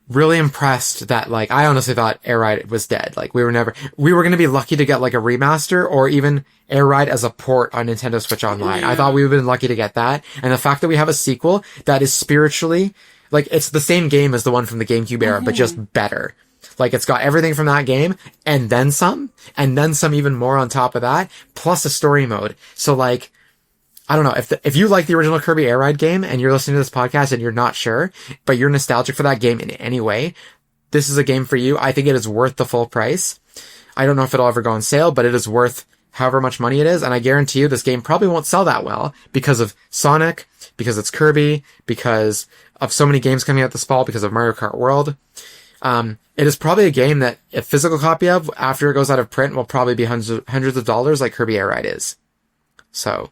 really impressed that, like, I honestly thought Air Ride was dead. Like, we were going to be lucky to get, like, a remaster or even Air Ride as a port on Nintendo Switch Online. Yeah. I thought we would have been lucky to get that. And the fact that we have a sequel that is spiritually, like, it's the same game as the one from the GameCube era, but just better. Like, it's got everything from that game, and then some even more on top of that, plus a story mode. So, like, I don't know, if you like the original Kirby Air Ride game and you're listening to this podcast and you're not sure, but you're nostalgic for that game in any way, this is a game for you. I think it is worth the full price. I don't know if it'll ever go on sale, but it is worth however much money it is. And I guarantee you this game probably won't sell that well because of Sonic, because it's Kirby, because of so many games coming out this fall, because of Mario Kart World. It is probably a game that a physical copy of after it goes out of print will probably be hundreds of dollars like Kirby Air Ride is. So,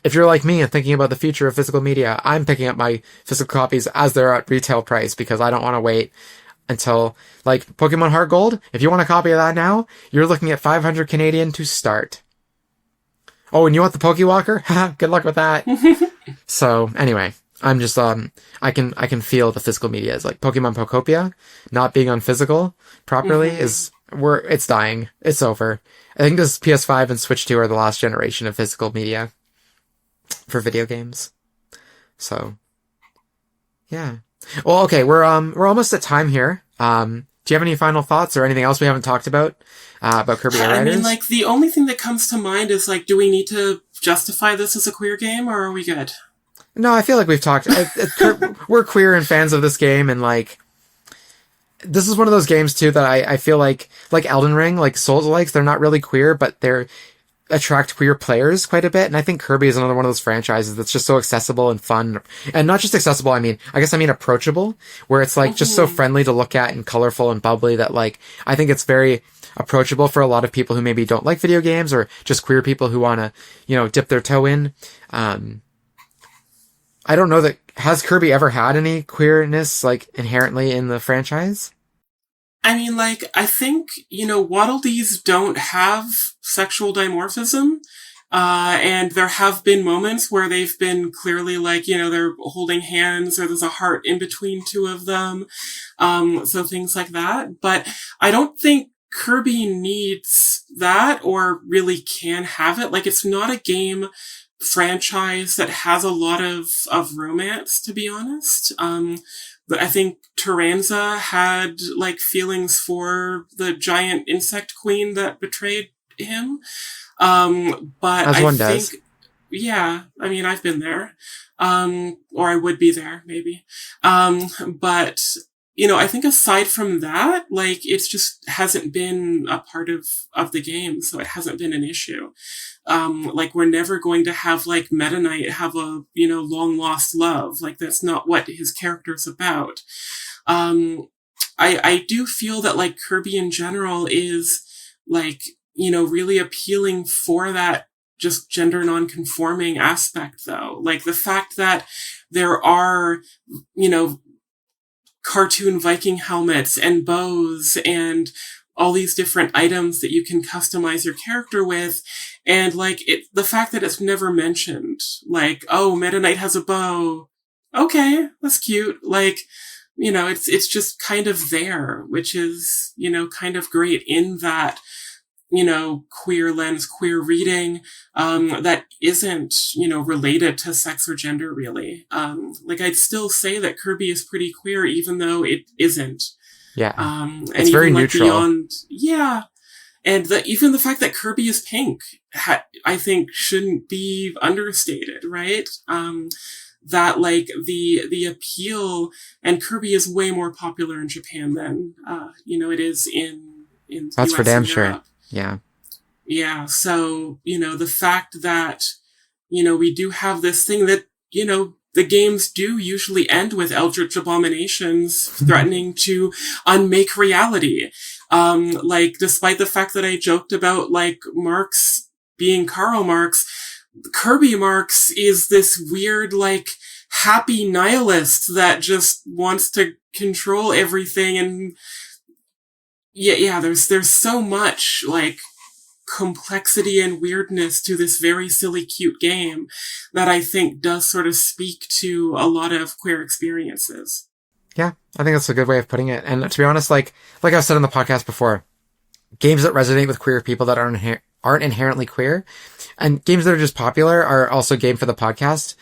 if you're like me and thinking about the future of physical media, I'm picking up my physical copies as they're at retail price because I don't want to wait until, like, Pokemon Heart Gold. If you want a copy of that now, you're looking at 500 Canadian to start. Oh, and you want the Pokewalker? Good luck with that. So, anyway, I'm just, I can feel the physical media is like Pokemon Pokopia not being on physical properly it's dying. It's over. I think this PS5 and Switch 2 are the last generation of physical media for video games. So, yeah. Well, okay, we're almost at time here. Do you have any final thoughts or anything else we haven't talked about Kirby Air Riders? I mean, like, the only thing that comes to mind is, like, do we need to justify this as a queer game, or are we good? No, I feel like we've talked. We're queer and fans of this game, and, like, this is one of those games, too, that I feel like Elden Ring, like Souls-likes, they're not really queer, but they're attract queer players quite a bit, and I think Kirby is another one of those franchises that's just so accessible and fun, and not just accessible, I mean approachable, where it's like just so friendly to look at and colorful and bubbly that, like, I think it's very approachable for a lot of people who maybe don't like video games or just queer people who want to, dip their toe in. I don't know has Kirby ever had any queerness, like, inherently in the franchise? I mean, like, I think, Waddle Dees don't have sexual dimorphism, and there have been moments where they've been clearly, like, they're holding hands or there's a heart in between two of them, so things like that. But I don't think Kirby needs that or really can have it. Like, it's not a game franchise that has a lot of romance, to be honest. But I think Taranza had, like, feelings for the giant insect queen that betrayed him. But as I one think, does. Yeah, I mean, I've been there. Or I would be there, maybe. But, I think aside from that, like, it's just hasn't been a part of the game, so it hasn't been an issue. Like, we're never going to have, like, Meta Knight have a, long lost love. Like, that's not what his character's about. I do feel that, like, Kirby in general is, like, really appealing for that just gender non-conforming aspect, though. Like, the fact that there are, cartoon Viking helmets and bows and all these different items that you can customize your character with. And, like, the fact that it's never mentioned, like, oh, Meta Knight has a bow. Okay, that's cute. Like, it's just kind of there, which is, kind of great in that, queer lens, queer reading, that isn't, related to sex or gender, really. Like, I'd still say that Kirby is pretty queer, even though it isn't. Yeah. And it's very neutral. And even the fact that Kirby is pink, I think shouldn't be understated, right? That, like, the appeal, and Kirby is way more popular in Japan than, it is in That's US for damn and sure. Europe. Yeah. Yeah. So, the fact that, we do have this thing that, the games do usually end with eldritch abominations threatening to unmake reality. Like, despite the fact that I joked about, like, Marx being Karl Marx, Kirby Marx is this weird, like, happy nihilist that just wants to control everything. And yeah, there's so much, like, complexity and weirdness to this very silly, cute game that I think does sort of speak to a lot of queer experiences. Yeah, I think that's a good way of putting it. And to be honest, like I've said on the podcast before, games that resonate with queer people that aren't inherently queer, and games that are just popular are also game for the podcast.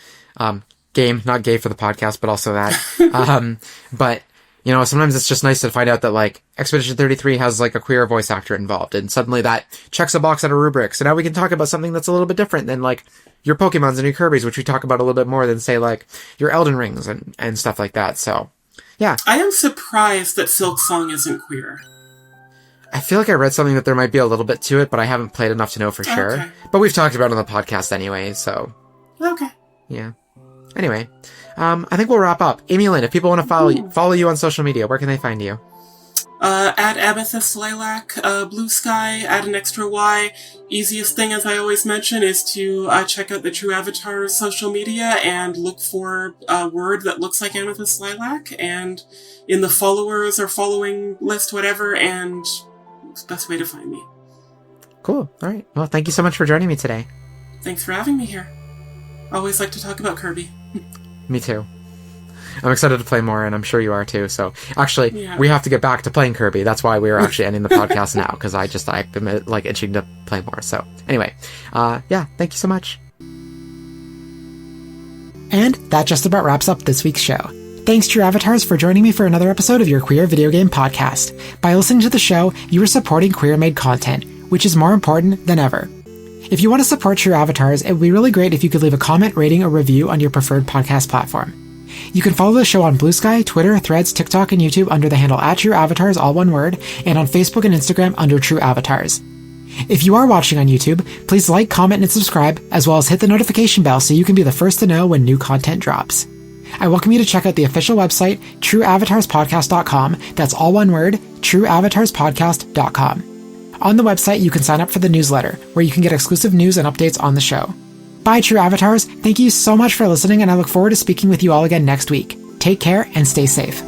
Game, not gay for the podcast, but also that. But, sometimes it's just nice to find out that, like, Expedition 33 has, like, a queer voice actor involved, and suddenly that checks a box at a rubric. So now we can talk about something that's a little bit different than, like, your Pokemons and your Kirbys, which we talk about a little bit more than, say, like, your Elden Rings and stuff like that. So, yeah. I am surprised that Silk Song isn't queer. I feel like I read something that there might be a little bit to it, but I haven't played enough to know for sure. Okay. But we've talked about it on the podcast anyway, so. Okay. Yeah. Anyway, I think we'll wrap up. Amy-Lynn, if people want to follow you on social media, where can they find you? At Amethyst Lilac, Blue Sky, add an extra Y. Easiest thing, as I always mention, is to check out the True Avatar's social media and look for a word that looks like Amethyst Lilac, and in the followers or following list, whatever, and it's the best way to find me. Cool. All right. Well, thank you so much for joining me today. Thanks for having me here. Always like to talk about Kirby. Me too. I'm excited to play more, and I'm sure you are too. So, actually, we have to get back to playing Kirby. That's why we are actually ending the podcast now, because I've been like itching to play more. So, anyway, thank you so much. And that just about wraps up this week's show. Thanks, True Avatars, for joining me for another episode of your Queer Video Game Podcast. By listening to the show, you are supporting queer-made content, which is more important than ever. If you want to support True Avatars, it would be really great if you could leave a comment, rating, or review on your preferred podcast platform. You can follow the show on Blue Sky, Twitter, Threads, TikTok, and YouTube under the handle @TrueAvatars, all one word, and on Facebook and Instagram under True Avatars. If you are watching on YouTube, please like, comment, and subscribe, as well as hit the notification bell so you can be the first to know when new content drops. I welcome you to check out the official website, TrueAvatarsPodcast.com. That's all one word, TrueAvatarsPodcast.com. On the website, you can sign up for the newsletter, where you can get exclusive news and updates on the show. Bye, True Avatars. Thank you so much for listening, and I look forward to speaking with you all again next week. Take care and stay safe.